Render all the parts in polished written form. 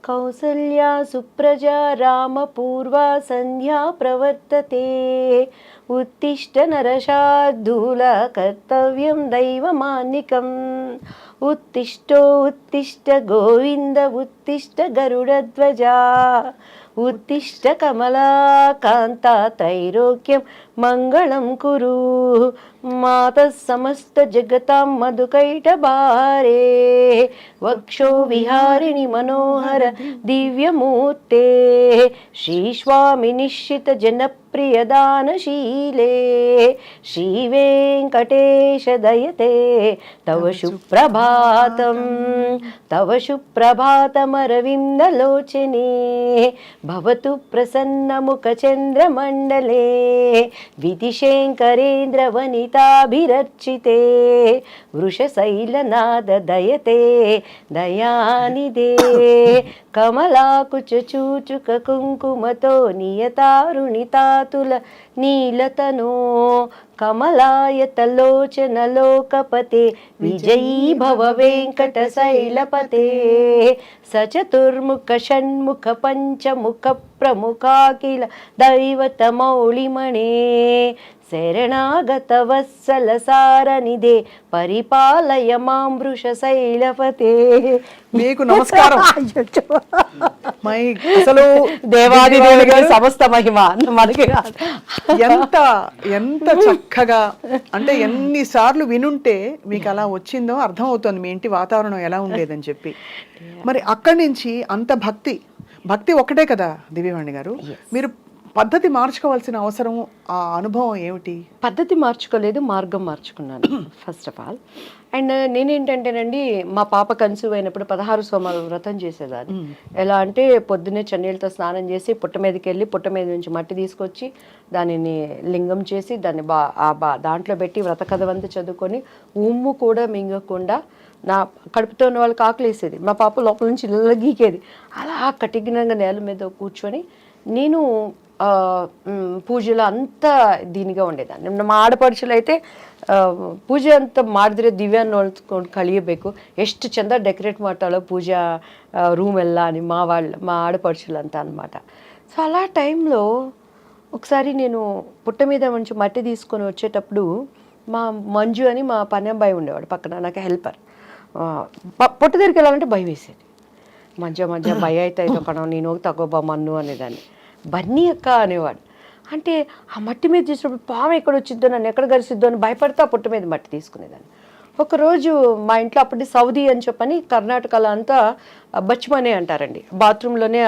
కౌసల్యా సుప్రజా రామపూర్వా సంధ్యా ప్రవర్తతే ఉత్తిష్ట నరశార్దూల కర్తవ్యం దైవమాన్నికం ఉత్తిష్టో ఉత్తిష్ట గోవింద ఉత్తిష్ట గరుడధ్వజా ఉత్తిష్ట కమలాకాంత త్రైలోక్యం మంగళం కురు మాతః సమస్త జగతాం మధుకైటభారే వక్షో విహారిణి మనోహర దివ్యమూర్తే శ్రీస్వామి నిశ్చిత జనప్రియదానశీలే శ్రీవేంకటేశ దయతే తవ సుప్రభాతం తవ సుప్రభాతమరవిందలోచనే భవతు ప్రసన్నముఖచంద్రమండలే విధిశేంకరేంద్ర వనితాభిరర్చితే వృషశైలనాద దయతే దయానిదే కమలాకుచూచుక కుంకుమతో నియతారుణితాతుల నీలతనో కమలాయతలోచన లోకపతే విజయీ భవ వెంకట శైలపతే సచతుర్ముఖ షణ్ముఖ పంచముఖ ప్రముఖాఖిల దైవతమౌళిమణే శరణాగత వత్సల సారనిదే పరిపాలయ మాం వృషశైలపతే. మీకు నమస్కారం. అసలు దేవాది దేవుడికి సమస్త మహిమ మనకి ఎంత ఎంత చక్కగా అంటే ఎన్నిసార్లు వినుంటే మీకు అలా వచ్చిందో అర్థం అవుతుంది మీ ఇంటి వాతావరణం ఎలా ఉండేదని చెప్పి. మరి అక్కడి నుంచి అంత భక్తి ఒక్కటే కదా దివ్యవాణి గారు, మీరు పద్ధతి మార్చుకోవాల్సిన అవసరం, ఆ అనుభవం ఏమిటి? పద్ధతి మార్చుకోలేదు, మార్గం మార్చుకున్నాను ఫస్ట్ ఆఫ్ ఆల్. అండ్ నేనేంటంటేనండి, మా పాప కన్సీవ్ అయినప్పుడు 16 సోమవారం వ్రతం చేసేదాన్ని. ఎలా అంటే పొద్దున్నే చన్నీళ్ళతో స్నానం చేసి పుట్ట మీదకి వెళ్ళి పుట్ట మీద నుంచి మట్టి తీసుకొచ్చి దానిని లింగం చేసి దాన్ని దాంట్లో పెట్టి వ్రత కథవంతా చదువుకొని ఉమ్ము కూడా మింగకుండా, నా కడుపుతో ఉన్న వాళ్ళకి ఆకలేసేది, మా పాప లోపల నుంచి ఇళ్ళ గీకేది, అలా కఠినంగా నేల మీద కూర్చొని నేను పూజలో అంతా దీనిగా ఉండేదాన్ని. మా ಆಡಪಡಿಸಲು అయితే ಪೂಜೆ ಅಂತ ಮಾಡಿದ್ರೆ ದಿವ್ಯ ನೋಡ್ಕೊಂಡು ಕಳಿಯಬೇಕು, ಎಷ್ಟು ಚೆಂದ ಡೆಕೋರೇಟ್ ಮಾಡ್ತಾಳೋ ಪೂಜಾ ರೂಮ್ ಎಲ್ಲ అని మా ఆడపడుచులు అంతా అనమాట. సో అలా టైంలో ఒకసారి నేను పుట్ట మీద నుంచి మట్టి తీసుకొని వచ్చేటప్పుడు మా మంజు అని మా పని అబ్బాయి ఉండేవాడు పక్కన, నాకు హెల్పర్. పుట్ట దగ్గరికి వెళ్ళాలంటే భయం వేసేది. మంజ భయ అయితే కಣ నేను తగ్గోబా మన్ను అనేదాన్ని. బన్నీ అక్క అనేవాడు. అంటే ఆ మట్టి మీద తీసినప్పుడు పాము ఎక్కడ వచ్చిద్దో, నన్ను ఎక్కడ గరిసిద్దో అని భయపడతా పుట్ట మీద మట్టి తీసుకునేదాన్ని. ఒకరోజు మా ఇంట్లో అప్పటి సౌదీ అని చెప్పని కర్ణాటకలో అంతా బచ్మనే అంటారండి, బాత్రూంలోనే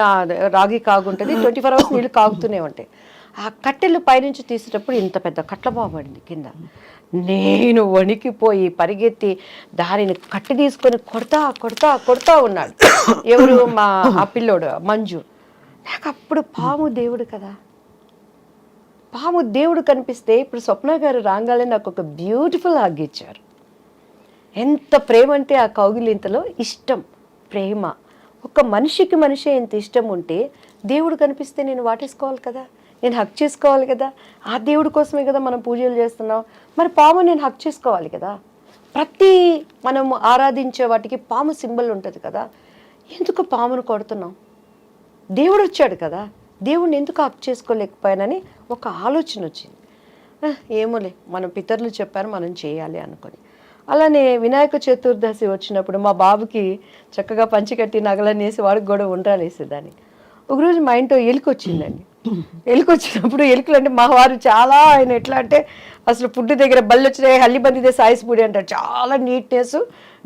రాగి కాగుంటుంది, 24 hours నీళ్ళు కాగుతూనే ఉంటాయి. ఆ కట్టెలు పైనుంచి తీసేటప్పుడు ఇంత పెద్ద కట్ల పాము పడింది కింద. నేను వణికిపోయి పరిగెత్తి దానిని కట్టి తీసుకొని కొడతా ఉన్నాడు ఎవరు, మా ఆ పిల్లోడు మంజు. నాకు అప్పుడు పాము దేవుడు కదా, పాము దేవుడు కనిపిస్తే ఇప్పుడు స్వప్న గారు రాగానే నాకు ఒక బ్యూటిఫుల్ హగ్ ఇచ్చారు. ఎంత ప్రేమ అంటే ఆ కౌగిలింతలో ఇష్టం, ప్రేమ. ఒక మనిషికి మనిషి ఎంత ఇష్టం ఉంటే దేవుడు కనిపిస్తే నేను వాటేసుకోవాలి కదా, నేను హక్ చేసుకోవాలి కదా. ఆ దేవుడి కోసమే కదా మనం పూజలు చేస్తున్నాం. మరి పాము నేను హక్ చేసుకోవాలి కదా. ప్రతి మనము ఆరాధించే వాటికి పాము సింబల్ ఉంటుంది కదా. ఎందుకు పామును కొడుతున్నాం? దేవుడు వచ్చాడు కదా, దేవుడిని ఎందుకు హక్ చేసుకోలేకపోయానని ఒక ఆలోచన వచ్చింది. ఏమోలే, మన పితరులు చెప్పారు మనం చేయాలి అనుకొని. అలానే వినాయక చతుర్దశి వచ్చినప్పుడు మా బాబుకి చక్కగా పంచికట్టి నగలనేసి వాడికి కూడా ఉండ్రాలు వేసేదాన్ని. ఒకరోజు మా ఇంట్లో ఎలుక వచ్చిందండి. ఎలుక వచ్చినప్పుడు ఎలుకలు అంటే మా వారు చాలా, ఆయన ఎట్లా అంటే అసలు ఫుడ్ దగ్గర బళ్ళు వచ్చినాయి హల్లిబందిదే సాయిస్ పూడి అంటారు. చాలా నీట్నెస్,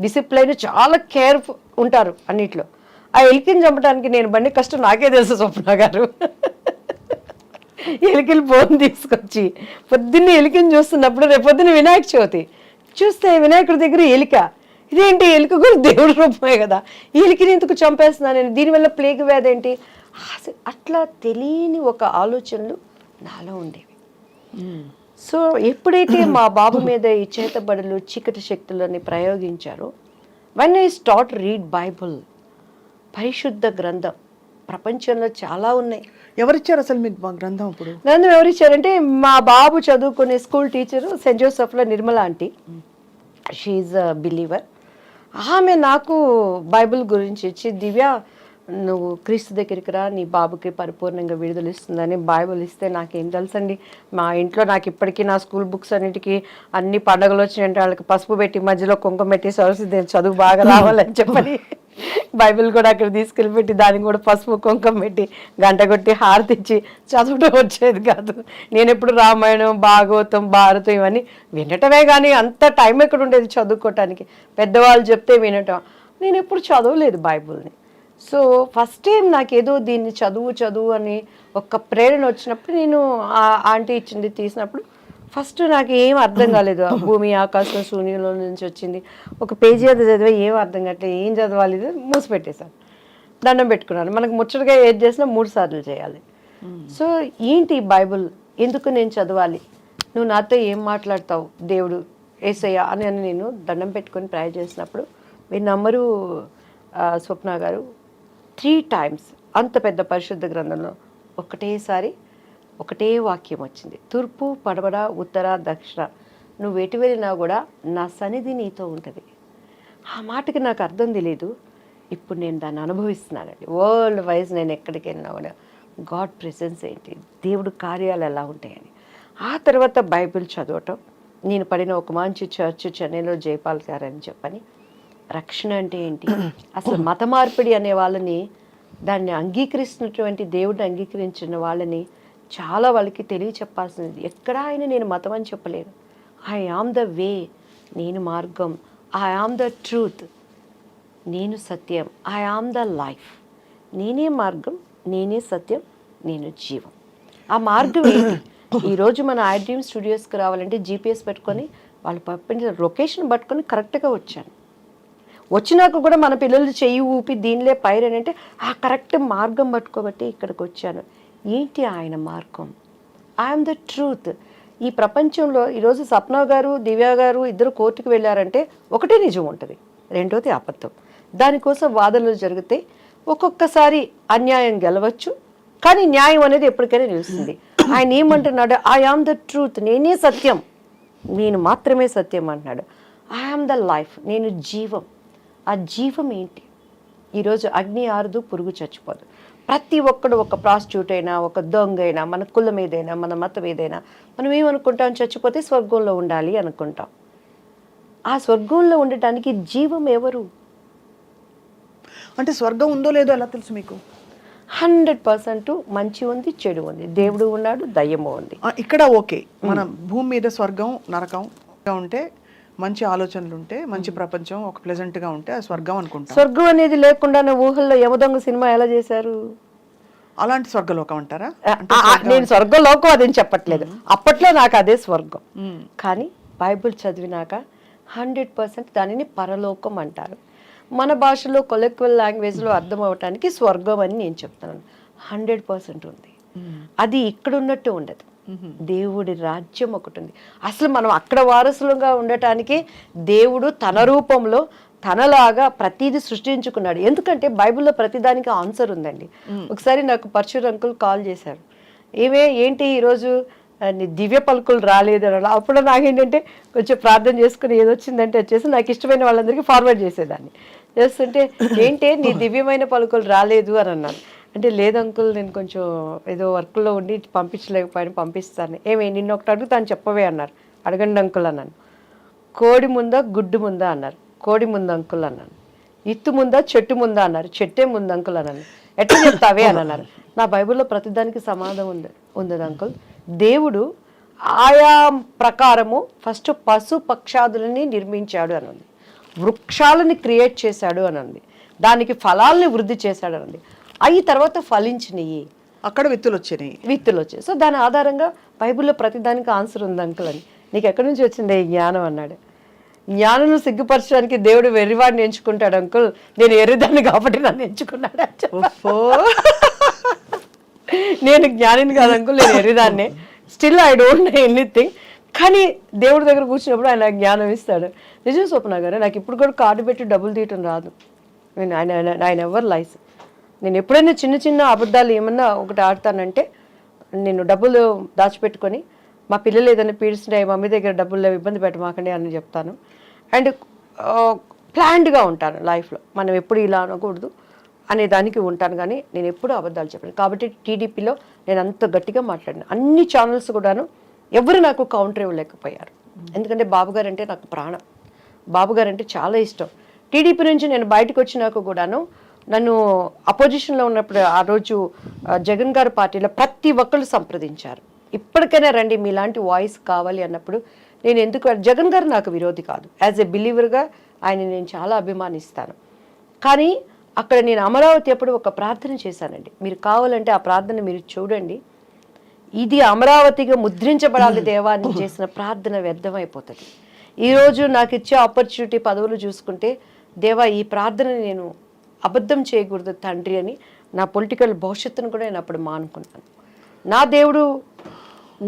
డిసిప్లైన్, చాలా కేర్ఫుల్ ఉంటారు అన్నిట్లో. ఆ ఎలికని చంపడానికి నేను బండి కష్టం నాకే తెలుసు స్వప్న గారు. ఎలికలు బోన్ తీసుకొచ్చి పొద్దున్నే ఎలికని చూస్తున్నప్పుడు రేపు పొద్దున్న వినాయక చవితి చూస్తే వినాయకుడి దగ్గర ఎలిక, ఇదేంటి ఎలుక కూడా దేవుడి రూపమే కదా, ఈ ఎలికని ఎందుకు చంపేస్తున్నాను నేను, దీనివల్ల ప్లేగ్ వ్యాధి ఏంటి, అట్లా తెలియని ఒక ఆలోచనలు నాలో ఉండేవి. సో ఎప్పుడైతే మా బాబు మీద ఈ చేతబడులు చీకటి శక్తులని ప్రయోగించారో, when I start read Bible, పరిశుద్ధ గ్రంథం, ప్రపంచంలో చాలా ఉన్నాయి. ఎవరిచ్చారు అసలు మీకు గ్రంథం? అప్పుడు గ్రంథం ఎవరిచ్చారంటే మా బాబు చదువుకునే స్కూల్ టీచరు సెయింట్ జోసెఫ్లో Nirmala aunty, she a believer. ఆమె నాకు బైబిల్ గురించి ఇచ్చి, దివ్య నువ్వు క్రీస్తు దగ్గరికి రా, నీ బాబుకి పరిపూర్ణంగా విడుదల ఇస్తుందని బైబిల్ ఇస్తే నాకేం తెలుసండి. మా ఇంట్లో నాకు ఇప్పటికీ నా స్కూల్ బుక్స్ అన్నిటికీ అన్ని పండుగలు వచ్చినాయంటే వాళ్ళకి పసుపు పెట్టి మధ్యలో కుంకుమ పెట్టి సరస్వతి చదువు బాగా రావాలని చెప్పని బైబిల్ కూడా అక్కడ తీసుకెళ్ళి పెట్టి దానికి కూడా పసుపు కుంకుమ పెట్టి గంట కొట్టి హారతి ఇచ్చి చదవడం వచ్చేది కాదు. నేను ఎప్పుడు రామాయణం, భాగవతం, భారతం ఇవన్నీ వినటమే కానీ అంత టైం ఎక్కడ ఉండేది చదువుకోవటానికి. పెద్దవాళ్ళు చెప్తే వినటం, నేను ఎప్పుడు చదవలేదు బైబిల్ని. సో ఫస్ట్ టైం నాకేదో దీన్ని చదువు అని ఒక ప్రేరణ వచ్చినప్పుడు నేను ఆ ఆంటీ ఇచ్చింది తీసినప్పుడు ఫస్ట్ నాకు ఏం అర్థం కాలేదు. భూమి ఆకాశం శూన్యంలో నుంచి వచ్చింది, ఒక పేజీ అది చదివే ఏం అర్థం కావట్లేదు, ఏం చదవాలి మూసిపెట్టేశాను. దండం పెట్టుకున్నాను. మనకు ముచ్చటగా ఏది చేసినా 3 సార్లు చేయాలి. సో ఏంటి బైబుల్, ఎందుకు నేను చదవాలి, నువ్వు నాతో ఏం మాట్లాడతావు దేవుడు యేసయ్య అని నేను దండం పెట్టుకొని ప్రేయర్ చేసినప్పుడు, మీరు నమ్మరు స్వప్న గారు, 3 times అంత పెద్ద పరిశుద్ధ గ్రంథంలో ఒకటేసారి ఒకటే వాక్యం వచ్చింది, తూర్పు పడమర ఉత్తర దక్షిణ నువ్వు ఎటు వెళ్ళినా కూడా నా సన్నిధి నీతో ఉంటుంది. ఆ మాటకి నాకు అర్థం తెలియదు, ఇప్పుడు నేను దాన్ని అనుభవిస్తున్నానండి. వరల్డ్ వైజ్ నేను ఎక్కడికి వెళ్ళినా కూడా గాడ్ ప్రెసెన్స్ ఏంటి, దేవుడు కార్యాలు ఎలా ఉంటాయని. ఆ తర్వాత బైబిల్ చదవటం, నేను పడిన ఒక మంచి చర్చ్ చెన్నైలో జైపాల్ గారు అని చెప్పని, రక్షణ అంటే ఏంటి, అసలు మత మార్పిడి అనే వాళ్ళని, దాన్ని అంగీకరిస్తున్నటువంటి దేవుడిని అంగీకరించిన వాళ్ళని చాలా వాళ్ళకి తెలియచెప్పాల్సింది. ఎక్కడ ఆయన నేను మతం అని చెప్పలేను. ఐ ఆమ్ ద వే, నేను మార్గం, ఐ ఆమ్ ద ట్రూత్, నేను సత్యం, ఐ ఆమ్ ద లైఫ్, నేనే మార్గం, నేనే సత్యం, నేను జీవం. ఆ మార్గం ఏంటి? ఈరోజు మన ఐ డ్రీమ్ స్టూడియోస్కి రావాలంటే జీపీఎస్ పెట్టుకొని వాళ్ళు పంపిన లొకేషన్ పట్టుకొని కరెక్ట్గా వచ్చాను. వచ్చినాక కూడా మన పిల్లలు చెయ్యి ఊపి దీనిలే పైరని అంటే ఆ కరెక్ట్ మార్గం పట్టుకోబట్టి ఇక్కడికి వచ్చాను. ఏంటి ఆయన మార్గం? I'm the truth. ఈ ప్రపంచంలో ఈరోజు సప్న గారు, దివ్య గారు ఇద్దరు కోర్టుకు వెళ్ళారంటే ఒకటే నిజం ఉంటుంది, రెండోది అబద్ధం. దానికోసం వాదనలు జరిగితే ఒక్కొక్కసారి అన్యాయం గెలవచ్చు, కానీ న్యాయం అనేది ఎప్పటికైనా నిలుస్తుంది. ఆయన ఏమంటున్నాడు? ఐ ఆమ్ ద ట్రూత్, నేనే సత్యం, నేను మాత్రమే సత్యం అంటున్నాడు. ఐ ఆమ్ ద లైఫ్, నేను జీవం. ఆ జీవం ఏంటి? ఈరోజు అగ్ని ఆరదు, పురుగు చచ్చిపోదు. ప్రతి ఒక్కడు, ఒక ప్రాస్టిట్యూట్ అయినా, ఒక దొంగ అయినా, మన కులం ఏదైనా, మన మతం ఏదైనా, మనం ఏమనుకుంటాం? చచ్చిపోతే స్వర్గంలో ఉండాలి అనుకుంటాం. ఆ స్వర్గంలో ఉండటానికి జీవం ఎవరు? అంటే స్వర్గం ఉందో లేదో ఎలా తెలుసు మీకు? 100% మంచి ఉంది, చెడు ఉంది, దేవుడు ఉన్నాడు, దయ్యము ఉంది. ఇక్కడ ఓకే, మన భూమి మీద స్వర్గం నరకం ఉంటే, మంచి ఆలోచనలు ఉంటే, మంచి ప్రపంచం ఒక ప్లెజెంట్ గా ఉంటే అది స్వర్గం అనుకుంటా. స్వర్గం అనేది లేకుండా ఊహల్లో యమదొంగ సినిమా ఎలా చేశారు? అలాంటి స్వర్గలోకం అంటారా? నేను స్వర్గలోకం అదేం చెప్పట్లేదు, అప్పట్లో నాకు అదే స్వర్గం. కానీ బైబిల్ చదివినాక 100% దానిని పరలోకం అంటారు. మన భాషలో కొలెక్వల్ లాంగ్వేజ్లో అర్థం అవటానికి స్వర్గం అని నేను చెప్తున్నాను. 100% ఉంది. అది ఇక్కడ ఉన్నట్టు ఉండదు. దేవుడి రాజ్యం ఒకటి ఉంది. అసలు మనం అక్కడ వారసులుగా ఉండటానికి దేవుడు తన రూపంలో తనలాగా ప్రతిదీ సృష్టించుకున్నాడు. ఎందుకంటే బైబిల్లో ప్రతిదానికి ఆన్సర్ ఉందండి. ఒకసారి నాకు పరశుర్ అంకుల్ కాల్ చేశారు, ఏంటి ఈరోజు నీ దివ్య పలుకులు రాలేదు అని. అప్పుడు నాకేంటంటే కొంచెం ప్రార్థన చేసుకుని ఏదొచ్చిందంటే వచ్చేసి నాకు ఇష్టమైన వాళ్ళందరికీ ఫార్వర్డ్ చేసేదాన్ని. చేస్తుంటే ఏంటి నీ దివ్యమైన పలుకులు రాలేదు అని అన్నాను. అంటే లేదు అంకుల్, నేను కొంచెం ఏదో వర్క్లో ఉండి పంపించలేకపోయాను, పంపిస్తాను. నిన్న ఒకటి అడుగుతాను చెప్పవే అన్నారు. అడగండి అంకుల్ అన్నాను. కోడి ముందా గుడ్డు ముందా అన్నారు. కోడి ముందు అంకుల్ అన్నాను. ఇత్తు ముందా చెట్టు ముందా అన్నారు. చెట్టే ముందు అంకుల్ అన్నాను. ఎట్లా చెప్తావే అని అన్నారు. నా బైబిల్లో ప్రతిదానికి సమాధానం ఉంది అంకుల్. దేవుడు ఆయా ప్రకారము ఫస్ట్ పశు పక్షాదులని నిర్మించాడు అని ఉంది, వృక్షాలని క్రియేట్ చేశాడు అని ఉంది, దానికి ఫలాల్ని వృద్ధి చేశాడు అని ఉంది. అవి తర్వాత ఫలించినవి, అక్కడ విత్తులు వచ్చాయి. సో దాని ఆధారంగా బైబిల్లో ప్రతిదానికి ఆన్సర్ ఉంది అంకుల్ అని. నీకు ఎక్కడి నుంచి వచ్చింది ఈ జ్ఞానం అన్నాడు. జ్ఞానం సిగ్గుపరచడానికి దేవుడు వెర్రివాడిని ఎంచుకుంటాడు అంకుల్, నేను ఎర్రిదాన్ని కాబట్టి నన్ను ఎంచుకున్నాడు. నేను జ్ఞానిని కాదు అంకుల్, నేను ఎర్రిదాన్నే. Still I don't know anything. కానీ దేవుడి దగ్గర కూర్చున్నప్పుడు ఆయన జ్ఞానం ఇస్తాడు. నిజం స్వప్న గారు, నాకు ఇప్పుడు కూడా కార్డు పెట్టి డబ్బులు తీయటం రాదు. ఆయన ఎవరు లైస్. నేను ఎప్పుడైనా చిన్న చిన్న అబద్ధాలు ఏమన్నా ఒకటి ఆడతానంటే, నేను డబ్బులు దాచిపెట్టుకొని మా పిల్లలు ఏదైనా పీడిస్తుంటే మమ్మీ దగ్గర డబ్బులు ఇబ్బంది పెట్టమాకండి అని చెప్తాను. అండ్ ప్లాన్డ్గా ఉంటాను లైఫ్లో. మనం ఎప్పుడు ఇలా అనకూడదు అనే దానికి ఉంటాను, కానీ నేను ఎప్పుడూ అబద్ధాలు చెప్పాను. కాబట్టి టీడీపీలో నేను అంత గట్టిగా మాట్లాడిన అన్ని ఛానల్స్ కూడాను ఎవరు నాకు కౌంటర్ ఇవ్వలేకపోయారు. ఎందుకంటే బాబుగారు అంటే నాకు ప్రాణం, బాబుగారు అంటే చాలా ఇష్టం. టీడీపీ నుంచి నేను బయటకు వచ్చినాక కూడాను నన్ను అపోజిషన్లో ఉన్నప్పుడు ఆ రోజు జగన్ గారి పార్టీలో ప్రతి ఒక్కళ్ళు సంప్రదించారు. ఇప్పటికైనా రండి, మీలాంటి వాయిస్ కావాలి అన్నప్పుడు నేను ఎందుకు, జగన్ గారు నాకు విరోధి కాదు, యాజ్ ఎ బిలీవర్గా ఆయన నేను చాలా అభిమానిస్తాను. కానీ అక్కడ నేను అమరావతి అప్పుడు ఒక ప్రార్థన చేశానండి. మీరు కావాలంటే ఆ ప్రార్థన మీరు చూడండి. ఇది అమరావతిగా ముద్రించబడాలి దేవా అని చేసిన ప్రార్థన వ్యర్థమైపోతుంది. ఈరోజు నాకు ఇచ్చే ఆపర్చునిటీ పదవులు చూసుకుంటే దేవా ఈ ప్రార్థనని నేను అబద్ధం చేయకూడదు తండ్రి అని నా పొలిటికల్ భవిష్యత్తును కూడా నేను అప్పుడు మానుకున్నాను. నా దేవుడు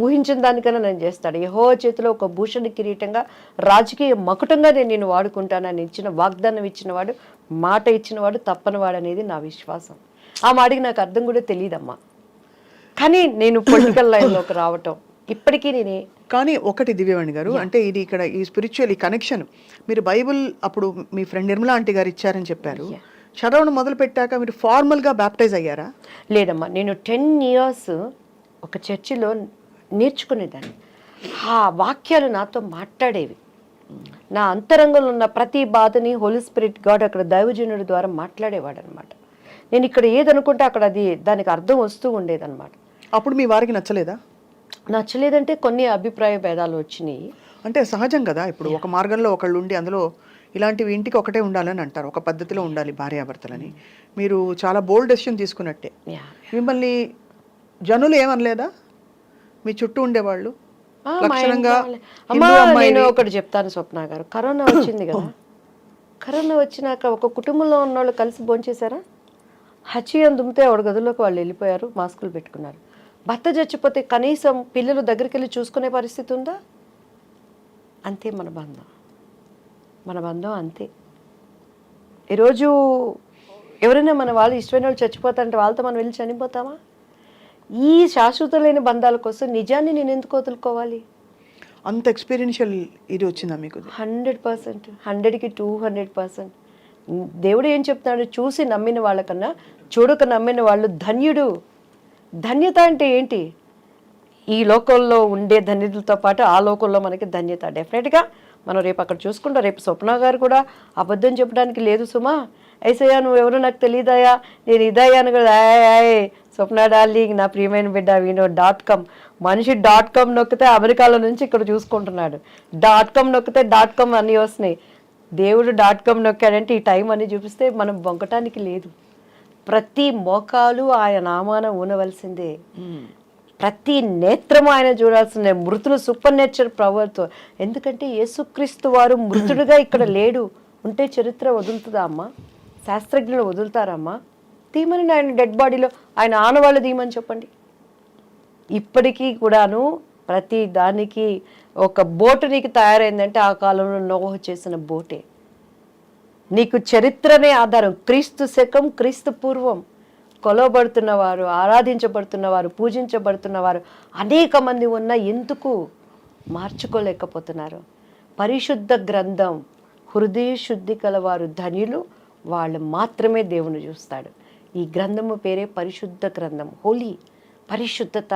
ఊహించిన దానికన్నా నేను చేస్తాడు. యెహోవా చేతిలో ఒక భూషణ కిరీటంగా రాజకీయ మకుటంగా నేను వాడుకుంటానని ఇచ్చిన వాగ్దానం ఇచ్చినవాడు, మాట ఇచ్చినవాడు తప్పనివాడు అనేది నా విశ్వాసం. ఆ మాటకి నాకు అర్థం కూడా తెలియదమ్మా. కానీ నేను పొలిటికల్ లైన్లోకి రావటం ఇప్పటికీ నేనే. కానీ ఒకటి దివ్యవాణి గారు, అంటే ఇది ఇక్కడ ఈ స్పిరిచువల్ ఈ కనెక్షన్ మీరు బైబిల్ అప్పుడు మీ ఫ్రెండ్ నిర్మలా ఆంటీ గారు ఇచ్చారని చెప్పారు. చదవడం మొదలు పెట్టాక మీరు ఫార్మల్గా బ్యాప్టైజ్ అయ్యారా? లేదమ్మా, నేను 10 years ఒక చర్చిలో నేర్చుకునేదాన్ని. ఆ వాక్యాలు నాతో మాట్లాడేవి. నా అంతరంగంలో ఉన్న ప్రతి బాధని హోలీ స్పిరిట్ గాడ్ అక్కడ దైవజనుడి ద్వారా మాట్లాడేవాడు అనమాట. నేను ఇక్కడ ఏదనుకుంటే అక్కడ అది దానికి అర్థం వస్తూ ఉండేదన్నమాట. అప్పుడు మీ వారికి నచ్చలేదా? నచ్చలేదంటే కొన్ని అభిప్రాయ భేదాలు వచ్చినాయి. అంటే సహజం కదా, ఇప్పుడు ఒక మార్గంలో ఒకళ్ళు ఉండి అందులో ఇలాంటివి ఇంటికి ఒకటే ఉండాలని అంటారు, ఒక పద్ధతిలో ఉండాలి భార్యాభర్తలని. మీరు చాలా బోల్డ్ డెసిషన్ తీసుకున్నట్టే. మిమ్మల్ని జనులు ఏమనలేదా? మీ చుట్టూ ఉండేవాళ్ళు లక్షణంగా నేను ఒకటి చెప్తాను స్వప్న గారు, కరోనా వచ్చింది కదా, కరోనా వచ్చినాక ఒక కుటుంబంలో ఉన్న వాళ్ళు కలిసి భోంచేశారా? హచ్చియం దుమ్మితే ఆవిడ గదుల్లోకి వాళ్ళు వెళ్ళిపోయారు, మాస్కులు పెట్టుకున్నారు. భర్త చచ్చిపోతే కనీసం పిల్లలు దగ్గరికి వెళ్ళి చూసుకునే పరిస్థితి ఉందా? అంతే మన బంధం, మన బంధం అంతే. ఈరోజు ఎవరైనా మన వాళ్ళు ఇష్టమైన వాళ్ళు చచ్చిపోతారంటే వాళ్ళతో మనం వెళ్ళి చనిపోతామా? ఈ శాశ్వత లేని బంధాల కోసం నిజాన్ని నేను ఎందుకు వదులుకోవాలి? అంత ఎక్స్పీరియన్షియల్ ఇది వచ్చిందా మీకు? 100%, 100కి 200%. దేవుడు ఏం చెప్తున్నాడు? చూసి నమ్మిన వాళ్ళకన్నా చూడక నమ్మిన వాళ్ళు ధన్యుడు. ధన్యత అంటే ఏంటి? ఈ లోకంలో ఉండే ధన్యతలతో పాటు ఆ లోకంలో మనకి ధన్యత. డెఫినెట్గా మనం రేపు అక్కడ చూసుకుంటాం. రేపు స్వప్న గారు కూడా అబద్ధం చెప్పడానికి లేదు సుమా. ఐసయ్యా నువ్వెవరో నాకు తెలియదాయా, నేను ఇదయ్యాను కదా, స్వప్న డార్లింగ్ నా ప్రియమైన బిడ్డ వినో.com. మనిషి .com నొక్కితే అమెరికాలో నుంచి ఇక్కడ చూసుకుంటున్నాడు. .com నొక్కితే .com అన్నీ వస్తున్నాయి. దేవుడు .com నొక్కాడంటే ఈ టైం అని చూపిస్తే మనం బొంకటానికి లేదు. ప్రతి మోకాలు ఆయన నామాన ఊనవలసిందే, ప్రతి నేత్రము ఆయన చూడాల్సిందే. మృతులు సూపర్ నేచర్ పవర్తో. ఎందుకంటే యేసుక్రీస్తు వారు మృతుడుగా ఇక్కడ లేడు. ఉంటే చరిత్ర వదులుతుందా అమ్మా? శాస్త్రజ్ఞులు వదులుతారమ్మా? తీమని ఆయన డెడ్ బాడీలో ఆయన ఆనవాళ్ళు తీయమని చెప్పండి. ఇప్పటికీ కూడాను ప్రతి దానికి ఒక బోటు నీకు తయారైందంటే ఆ కాలంలో నోహు చేసిన బోటే. నీకు చరిత్రనే ఆధారం. క్రీస్తు శకం, క్రీస్తు పూర్వం కొలవబడుతున్నవారు, ఆరాధించబడుతున్నవారు, పూజించబడుతున్నవారు అనేక మంది ఉన్న ఎందుకు మార్చుకోలేకపోతున్నారు? పరిశుద్ధ గ్రంథం, హృదయ శుద్ధి కలవారు ధన్యులు, వాళ్ళు మాత్రమే దేవుని చూస్తాడు. ఈ గ్రంథము పేరే పరిశుద్ధ గ్రంథం. హోలీ, పరిశుద్ధత,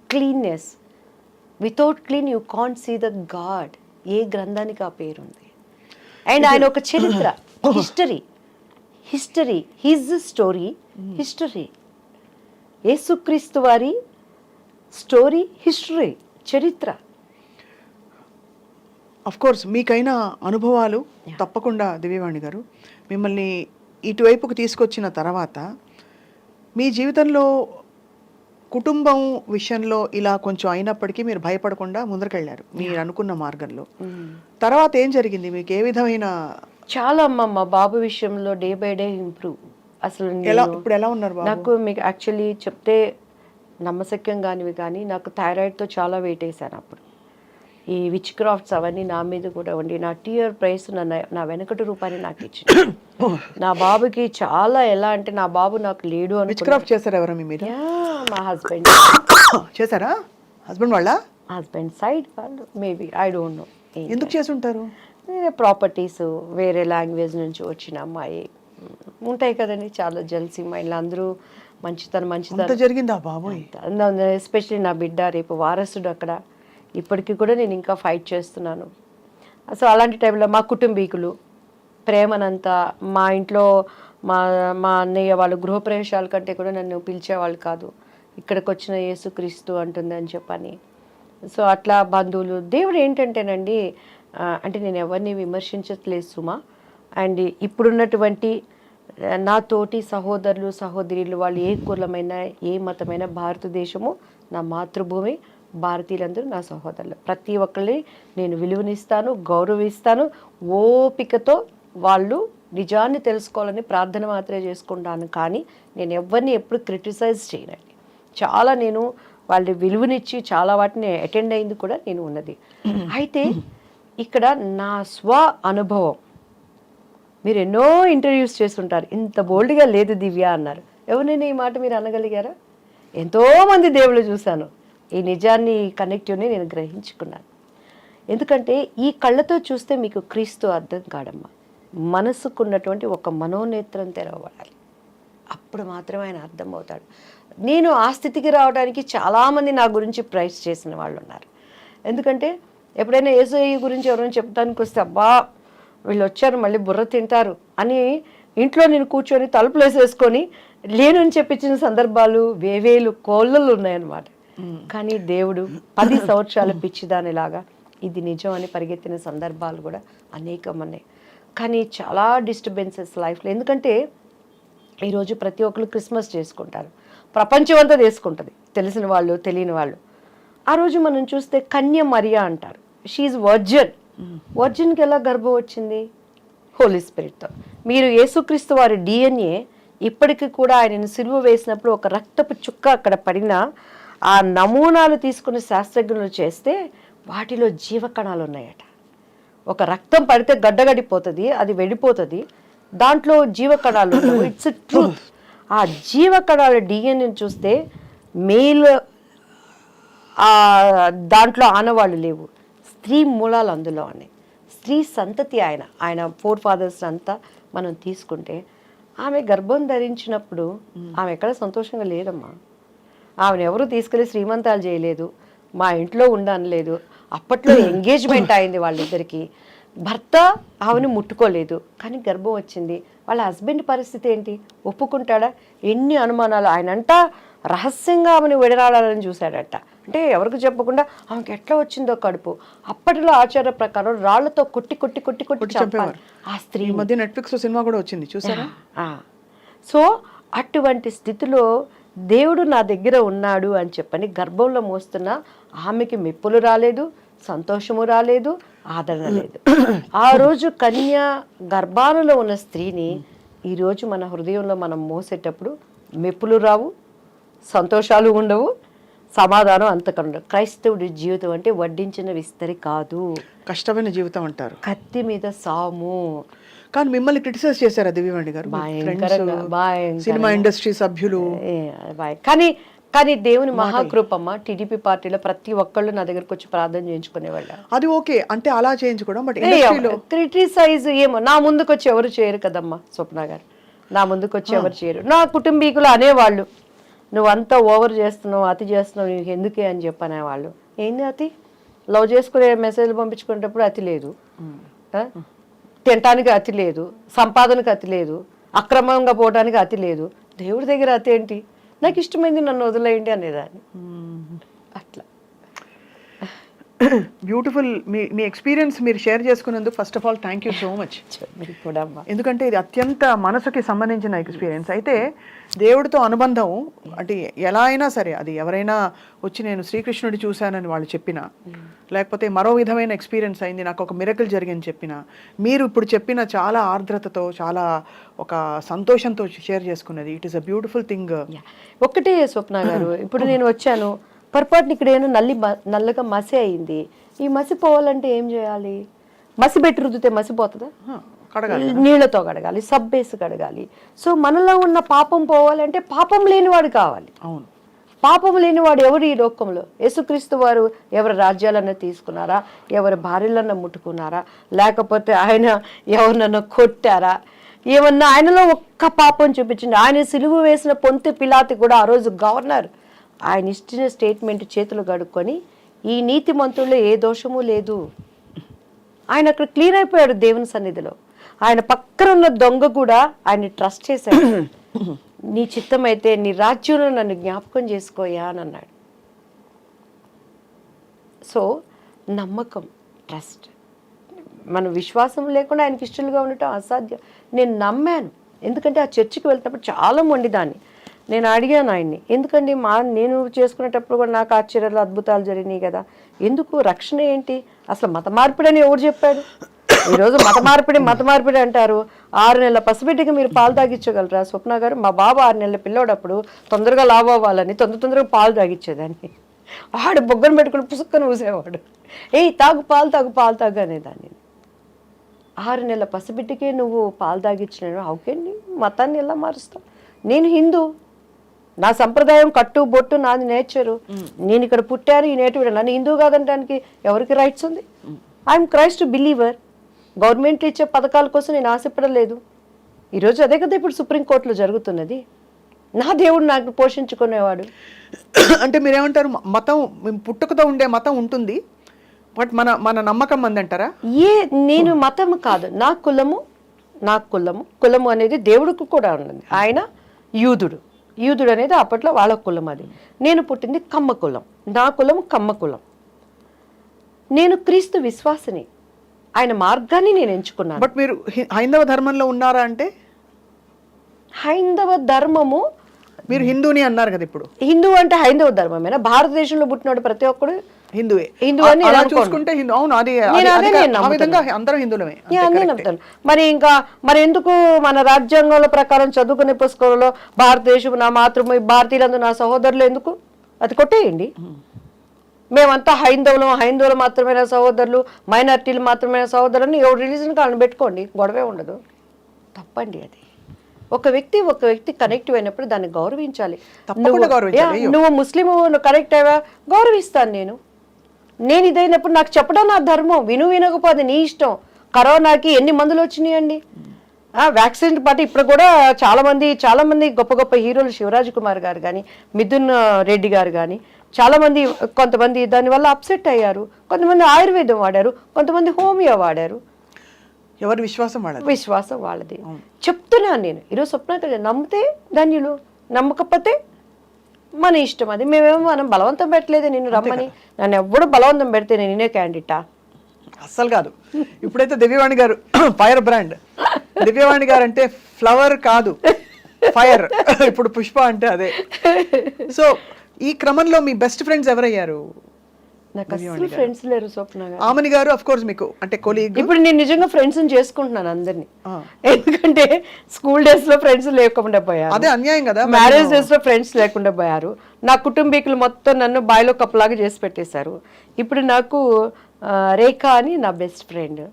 cleanness. Without clean you can't see the God. ఏ గ్రంథానికి ఆ పేరుంది? అండ్ ఆయన ఒక చరిత్ర, హిస్టరీ, హిజ్ స్టోరీ, హిస్టరీ. యేసుక్రీస్తు వారి స్టోరీ, హిస్టరీ, చరిత్ర. అఫ్ కోర్స్ మీకైనా అనుభవాలు తప్పకుండా దివ్యవాణి గారు మిమ్మల్ని ఇటువైపుకు తీసుకొచ్చిన తర్వాత మీ జీవితంలో కుటుంబం విషయంలో ఇలా కొంచెం అయినప్పటికీ మీరు భయపడకుండా ముందరకెళ్ళారు మీరు అనుకున్న మార్గంలో. తర్వాత ఏం జరిగింది? మీకు ఏ విధమైన చాలా అమ్మ, మా బాబు విషయంలో డే బై డే ఇంప్రూవ్. అసలు ఇప్పుడు ఎలా ఉన్నారు బాబు? నాకు మీకు యాక్చువల్లీ చెప్తే నమ్మశక్యం కానివి, కానీ నాకు థైరాయిడ్తో చాలా వెయిట్ వేసాను అప్పుడు. ఈ విచ్ క్రాఫ్ట్స్ అవన్నీ నా మీద కూడా ఉండి నా టీఆర్ ప్రైస్ నా వెనకటి రూపాయని నాకు ఇచ్చింది. నా బాబుకి చాలా ఎలా అంటే నా బాబు నాకు లేడు అని. విచ్ క్రాఫ్ట్ చేశారు ఎవరు మీ మీద? మా హస్బెండ్ చేశారా? హస్బెండ్ వాళ్ళ? హస్బెండ్ సైడ్ వాళ్ళు మేబీ, ఐ డోంట్ నో. ఎందుకు చేసి ఉంటారు? ప్రాపర్టీస్ వేరే లాంగ్వేజ్ నుంచి వచ్చిన అమ్మాయి ఉంటాయి కదండి, చాలా జెల్సీ మైండ్లు, అందరూ మంచితనం అంత జరిగిందా బాబోయ్? ఎస్పెషలీ నా బిడ్డ రేపు వారసుడు అక్కడ. ఇప్పటికీ కూడా నేను ఇంకా ఫైట్ చేస్తున్నాను. సో అలాంటి టైంలో మా కుటుంబీకులు ప్రేమనంతా, మా ఇంట్లో మా మా అన్నయ్య వాళ్ళు గృహప్రవేశాల కంటే కూడా నన్ను పిలిచేవాళ్ళు కాదు. ఇక్కడికి వచ్చిన యేసుక్రీస్తు అంటుంది అని చెప్పని. సో అట్లా బంధువులు, దేవుడు ఏంటంటేనండి, అంటే నేను ఎవరిని విమర్శించట్లేదు సుమా. అండ్ ఇప్పుడున్నటువంటి నా తోటి సహోదరులు సహోదరులు వాళ్ళు ఏ కులమైన ఏ మతమైన, భారతదేశము నా మాతృభూమి, భారతీయులందరూ నా సహోదరులు. ప్రతి ఒక్కరిని నేను విలువనిస్తాను, గౌరవిస్తాను. ఓపికతో వాళ్ళు నిజాన్ని తెలుసుకోవాలని ప్రార్థన మాత్రమే చేసుకుంటాను. కానీ నేను ఎవరిని ఎప్పుడు క్రిటిసైజ్ చేయనండి. చాలా నేను వాళ్ళ విలువనిచ్చి చాలా వాటిని అటెండ్ అయింది కూడా నేను ఉన్నది. అయితే ఇక్కడ నా స్వ అనుభవం, మీరు ఎన్నో ఇంటర్వ్యూస్ చేస్తుంటారు, ఇంత బోల్డ్గా లేదు దివ్య అన్నారు. ఎవరైనా ఈ మాట మీరు అనగలిగారా? ఎంతోమంది దేవుళ్ళు చూశాను, ఈ నిజాన్ని, ఈ కనెక్టివ్ని నేను గ్రహించుకున్నాను. ఎందుకంటే ఈ కళ్ళతో చూస్తే మీకు క్రీస్తు అర్థం కాడమ్మా. మనసుకున్నటువంటి ఒక మనోనేత్రం తెరవబడాలి, అప్పుడు మాత్రమే ఆయన అర్థమవుతాడు. నేను ఆ స్థితికి రావడానికి చాలామంది నా గురించి ప్రైజ్ చేసిన వాళ్ళు ఉన్నారు. ఎందుకంటే ఎప్పుడైనా యేసయ్య గురించి ఎవరైనా చెప్తానికి వస్తే, అబ్బా వీళ్ళు వచ్చారు మళ్ళీ బుర్ర తింటారు అని ఇంట్లో నేను కూర్చొని తలుపులు వేసేసుకొని లేనని చెప్పించిన సందర్భాలు వేవేలు కోళ్ళలు ఉన్నాయన్నమాట. కానీ దేవుడు 10 సంవత్సరాల పిచ్చిదానిలాగా ఇది నిజం అని పరిగెత్తిన సందర్భాలు కూడా అనేకం ఉన్నాయి. కానీ చాలా డిస్టర్బెన్సెస్ లైఫ్లో. ఎందుకంటే ఈరోజు ప్రతి ఒక్కరు క్రిస్మస్ చేసుకుంటారు, ప్రపంచం అంతా చేసుకుంటుంది, తెలిసిన వాళ్ళు తెలియని వాళ్ళు. ఆ రోజు మనం చూస్తే కన్య మరియా అంటారు, షీఈ్ వర్జిన్. వర్జిన్కి ఎలా గర్భం వచ్చింది? హోలీ స్పిరిట్తో. మీరు యేసుక్రీస్తు వారి డిఎన్ఏ ఇప్పటికీ కూడా ఆయనను సిలువ వేసినప్పుడు ఒక రక్తపు చుక్క అక్కడ పడిన ఆ నమూనాలు తీసుకుని శాస్త్రజ్ఞులు చేస్తే వాటిలో జీవకణాలు ఉన్నాయట. ఒక రక్తం పడితే గడ్డగడిపోతుంది, అది వెళ్ళిపోతుంది, దాంట్లో జీవకణాలు ఉండవు. It's a truth. ఆ జీవకణాల డిఎన్ఏని చూస్తే మేల్ దాంట్లో ఆనవాళ్ళు లేవు, స్త్రీ మూలాలు అందులో ఉన్నాయి. స్త్రీ సంతతి ఆయన 4 fathers అంతా మనం తీసుకుంటే ఆమె గర్భం ధరించినప్పుడు ఆమె ఎక్కడ సంతోషంగా లేదమ్మా. ఆమెను ఎవరు తీసుకెళ్ళి శ్రీమంతాలు చేయలేదు, మా ఇంట్లో ఉండనలేదు. అప్పట్లో ఎంగేజ్మెంట్ అయింది వాళ్ళిద్దరికి, భర్త ఆమెను ముట్టుకోలేదు, కానీ గర్భం వచ్చింది. వాళ్ళ హస్బెండ్ పరిస్థితి ఏంటి? ఒప్పుకుంటాడా? ఎన్ని అనుమానాలు. ఆయనంట రహస్యంగా ఆమెను విడరాడాలని చూశాడట. అంటే ఎవరికి చెప్పకుండా ఆమెకి ఎట్లా వచ్చిందో కడుపు. అప్పటిలో ఆచార ప్రకారం రాళ్లతో కొట్టి కొట్టి కొట్టి కొట్టి చంపారు ఆ స్త్రీ. ఈ మధ్య నెట్ఫ్లిక్స్ సినిమా కూడా వచ్చింది, చూసారా? సో అటువంటి స్థితిలో దేవుడు నా దగ్గర ఉన్నాడు అని చెప్పని గర్భంలో మోస్తున్న ఆమెకి మెప్పులు రాలేదు, సంతోషము రాలేదు, ఆదరణ లేదు. ఆ రోజు కన్య గర్భాలలో ఉన్న స్త్రీని ఈరోజు మన హృదయంలో మనం మోసేటప్పుడు మెప్పులు రావు, సంతోషాలు ఉండవు, సమాధానం అంతకన్నా. క్రైస్తవుడి జీవితం అంటే వడ్డించిన విస్తరి కాదు, కష్టమైన జీవితం అంటారు, కత్తి మీద సాము. కానీ మిమ్మల్ని క్రిటిసైజ్ చేశారా దివ్యవాణి గారు? సినిమా ఇండస్ట్రీ సభ్యులు. కానీ దేవుని మహాకృపమ్మ, టీడీపీ పార్టీలో ప్రతి ఒక్కళ్ళు నా దగ్గరకు వచ్చి ప్రార్థన చేయించుకునేవాళ్ళు. అది ఓకే అంటే అలా చేయించుకోవడం, బట్ క్రిటిసైజ్ ఏమో నా ముందుకు వచ్చి ఎవరు చేయరు కదమ్మా స్వప్న గారు, నా ముందుకు వచ్చి ఎవరు చేయరు. నా కుటుంబీకులు అనేవాళ్ళు, నువ్వంతా ఓవర్ చేస్తున్నావు, అతి చేస్తున్నావు, నీకు ఎందుకే అని చెప్పనేవాళ్ళు. ఏంది అతి? లవ్ చేసుకునే మెసేజ్లు పంపించుకునేటప్పుడు అతి లేదు, తినటానికి అతి లేదు, సంపాదనకు అతి లేదు, అక్రమంగా పోవడానికి అతి లేదు. దేవుడి దగ్గర అతి ఏంటి? నాకు ఇష్టమైంది నన్ను వదిలేయండి అనేదాన్ని. అట్లా బ్యూటిఫుల్. మీ ఎక్స్పీరియన్స్ మీరు షేర్ చేసుకున్నందుకు first of all thank you so much. ఎందుకంటే ఇది అత్యంత మనసుకి సంబంధించిన ఎక్స్పీరియన్స్. అయితే దేవుడితో అనుబంధం అంటే ఎలా అయినా సరే, అది ఎవరైనా వచ్చి నేను శ్రీకృష్ణుడి చూశానని వాళ్ళు చెప్పినా, లేకపోతే మరో విధమైన ఎక్స్పీరియన్స్ అయింది, నాకు ఒక మిరకల్ జరిగింది చెప్పినా, మీరు ఇప్పుడు చెప్పిన చాలా ఆర్ద్రతతో, చాలా ఒక సంతోషంతో షేర్ చేసుకున్నది, it is a beautiful thing. ఒక్కటే స్వప్న గారు, ఇప్పుడు నేను వచ్చాను, పొరపాటుని ఇక్కడ ఏమైనా నల్లగా మసి అయింది, ఈ మసి పోవాలంటే ఏం చేయాలి? మసి పెట్టి రుద్దితే మసిపోతుందా? నీళ్లతో కడగాలి, సబ్బేసి కడగాలి. సో మనలో ఉన్న పాపం పోవాలంటే పాపం లేనివాడు కావాలి. అవును. పాపము లేనివాడు ఎవరు ఈ లోకంలో? యేసుక్రీస్తు వారు ఎవరి రాజ్యాలన్నా తీసుకున్నారా? ఎవరి భార్యలన్నా ముట్టుకున్నారా? లేకపోతే ఆయన ఎవరినన్నా కొట్టారా? ఏమన్నా ఆయనలో ఒక్క పాపం చూపించింది. ఆయన సిలువ వేసిన పొంతు పిలాతి కూడా ఆ రోజు గవర్నర్ ఆయన ఇచ్చిన స్టేట్మెంట్ చేతులు గడుక్కొని ఈ నీతిమంతుల్లో ఏ దోషము లేదు, ఆయన అక్కడ క్లీన్ అయిపోయాడు దేవుని సన్నిధిలో. ఆయన పక్కన ఉన్న దొంగ కూడా ఆయన ట్రస్ట్ చేశాడు. నీ చిత్తం అయితే నీ రాజ్యంలో నన్ను జ్ఞాపకం చేసుకోయా అని అన్నాడు. సో నమ్మకం, ట్రస్ట్, మన విశ్వాసం లేకుండా ఆయనకి ఇష్టలుగా ఉండటం అసాధ్యం. నేను నమ్మాను, ఎందుకంటే ఆ చర్చికి వెళ్తున్నప్పుడు చాలా మొండిదాన్ని. నేను అడిగాను ఆయన్ని, ఎందుకండి నేను చేసుకునేటప్పుడు కూడా నాకు ఆశ్చర్యాలు అద్భుతాలు జరిగినాయి కదా, ఎందుకు రక్షణ ఏంటి, అసలు మత మార్పిడి అని ఎవరు చెప్పాడు? ఈరోజు మత మార్పిడి అంటారు. 6 నెలల పసిబిడ్డకి మీరు పాలు తాగించగలరా? స్వప్న గారు, మా బాబు 6 నెలల పిల్లోడప్పుడు తొందరగా లావు అవ్వాలని తొందరగా పాలు తాగించేదాన్ని. ఆడు బొగ్గను పెట్టుకుని పుసుక్కను ఊసేవాడు. తాగు పాలు తాగు అనేదాన్ని. 6 నెలల పసిబిడ్డకే నువ్వు పాలు తాగించిన హౌకెండి? మతాన్ని ఎలా మారుస్తావు? నేను హిందూ, నా సంప్రదాయం కట్టు బొట్టు నాది నేచరు, నేను ఇక్కడ పుట్టాను, ఈ నేటివిడ, నన్ను హిందూ కాదనడానికి ఎవరికి రైట్స్ ఉంది? I'm Christ believer. గవర్నమెంట్ ఇచ్చే పథకాల కోసం నేను ఆశపడలేదు. ఈరోజు అదే కదా ఇప్పుడు సుప్రీంకోర్టులో జరుగుతున్నది. నా దేవుడు నాకు పోషించుకునేవాడు. అంటే మీరేమంటారు, మతం పుట్టుకతో ఉండే మతం ఉంటుంది, బట్ మన నమ్మకం అందంటారా? నేను మతం కాదు, నా కులము అనేది దేవుడికి కూడా ఉన్నది. ఆయన యూదుడు అనేది అప్పట్లో వాళ్ళ కులం. అది నేను పుట్టింది కమ్మ కులం, నా కులం కమ్మ కులం. నేను క్రీస్తు విశ్వాసిని, ఆయన మార్గాన్ని నేను ఎంచుకున్నాను. బట్ మీరు హైందవ ధర్మంలో ఉన్నారా? అంటే హైందవ ధర్మము, మీరు హిందూని అన్నారు కదా, ఇప్పుడు హిందూ అంటే హైందవ ధర్మమేనా? భారతదేశంలో పుట్టినాడు ప్రతి ఒక్కడు హిందువే. హిందూ అని చూసుకుంటే అవును, అందరం హిందువులమే. మరి ఎందుకు మన రాజ్యాంగాల ప్రకారం చదువుకునే పుస్తకాలలో భారతదేశం నా మాతృభూమి, భారతీయులందు నా సహోదరులు ఎందుకు? అది కొట్టేయండి. మేమంతా హైందవులు మాత్రమే సహోదరులు, మైనారిటీలు మాత్రమే సహోదరులని ఎవరు రిలీజన్ కాళ్ళని పెట్టుకోండి, గొడవే ఉండదు. తప్పండి అది. ఒక వ్యక్తి కనెక్ట్ అయినప్పుడు దాన్ని గౌరవించాలి. నువ్వు ముస్లిం, నువ్వు కనెక్ట్ అయ్యా, గౌరవిస్తాను నేను ఇదైనప్పుడు నాకు చెప్పడం నా ధర్మం. వినకపోతే నీ ఇష్టం. కరోనాకి ఎన్ని మందులు వచ్చినాయండి? వ్యాక్సిన్ పాటు ఇప్పుడు కూడా చాలా మంది గొప్ప హీరోలు, శివరాజ్ కుమార్ గారు కానీ, మిథున్ రెడ్డి గారు కానీ, కొంతమంది దానివల్ల అప్సెట్ అయ్యారు. కొంతమంది ఆయుర్వేదం వాడారు, కొంతమంది హోమియో వాడారు. ఎవరి విశ్వాసం వాళ్ళది. చెప్తున్నాను నేను ఈరోజు. స్వప్న నమ్మితే ధన్యులు, నమ్మకపోతే మన ఇష్టం. అది మనం బలవంతం పెట్టలేదు నిన్ను రమ్మని. నన్ను ఎవ్వడు బలవంతం పెడితే నేనే క్యాండిడేటా? అస్సలు కాదు. ఇప్పుడైతే దివ్యవాణి గారు ఫైర్ బ్రాండ్. దివ్యవాణి గారు అంటే ఫ్లవర్ కాదు, ఫైర్. ఇప్పుడు పుష్ప అంటే అదే. సో ఈ క్రమంలో మీ బెస్ట్ ఫ్రెండ్స్ ఎవరయ్యారు? నాకు అసలు ఫ్రెండ్స్ లేరు స్వప్న గారు. ఆమని గారు ఆఫ్ కోర్స్ మీకు అంటే కొలీగ్. ఇప్పుడు నేను నిజంగా ఫ్రెండ్స్ చేసుకుంటున్నాను అందరినీ. ఎందుకంటే స్కూల్ డేస్ లో ఫ్రెండ్స్ లేకుండా పోయారు, అదే అన్యాయం కదా. మ్యారేజ్ డేస్ లో ఫ్రెండ్స్ లేకుండా పోయారు. నా కుటుంబీకులు మొత్తం నన్ను బాయిలో కప్పులాగా చేసి పెట్టేశారు. ఇప్పుడు నాకు రేఖ అని నా బెస్ట్ ఫ్రెండ్,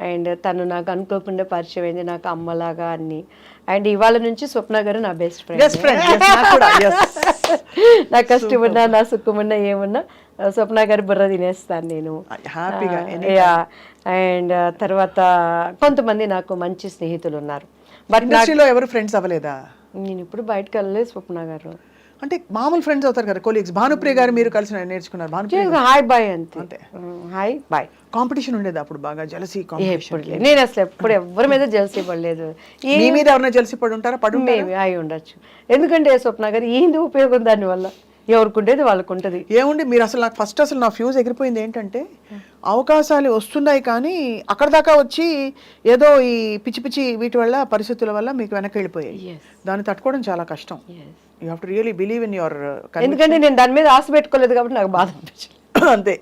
అండ్ తను నాకు అనుకోకుండా పరిచయం అయింది, నాకు అమ్మలాగా అన్ని. అండ్ ఇవాళ నుంచి స్వప్న గారు నా బెస్ట్ ఫ్రెండ్. నా కష్టమున్నా నా సుఖమున్నా ఏమున్నా స్వప్న గారు బుర్ర తినేస్తాను నేను హ్యాపీగా. అండ్ తర్వాత కొంతమంది నాకు మంచి స్నేహితులు ఉన్నారు. బట్ ఎవరు ఫ్రెండ్స్ అవ్వలేదా? నేను ఇప్పుడు బయటకు వెళ్ళలేదు స్వప్న గారు. అంటే మామూలు ఫ్రెండ్స్ అవుతారు కదా, కొలీగ్స్. భానుప్రియ గారు మీరు కలిసి నేర్చుకున్నారు? హాయ్ బాయ్ అంతే, హాయ్ బాయ్. కాంపిటీషన్ ఉండేది అప్పుడు బాగా? Jealousy competition? నేను అసలు ఎప్పుడు ఎవరి మీద జెలసీ పడలేదు. మీ మీద ఎవరైనా జెలసీ పడి ఉంటారా? అయి ఉండొచ్చు. ఎందుకంటే స్వప్న గారు ఏంది ఉపయోగం దానివల్ల? ఎవరికి ఉండేది వాళ్ళకు ఉంటుంది. ఏముంది, మీరు అసలు నాకు ఫస్ట్ నా ఫ్యూజ్ ఎగిరిపోయింది ఏంటంటే, అవకాశాలు వస్తున్నాయి కానీ అక్కడ దాకా వచ్చి ఏదో ఈ పిచ్చి వీటి వల్ల, పరిస్థితుల వల్ల మీకు వెనక్కి వెళ్ళిపోయాయి. దాన్ని తట్టుకోవడం చాలా కష్టం. You have to really believe in your. ఎందుకంటే నేను దాని మీద ఆశ పెట్టుకోలేదు కాబట్టి నాకు బాధ అనిపించింది అంతే.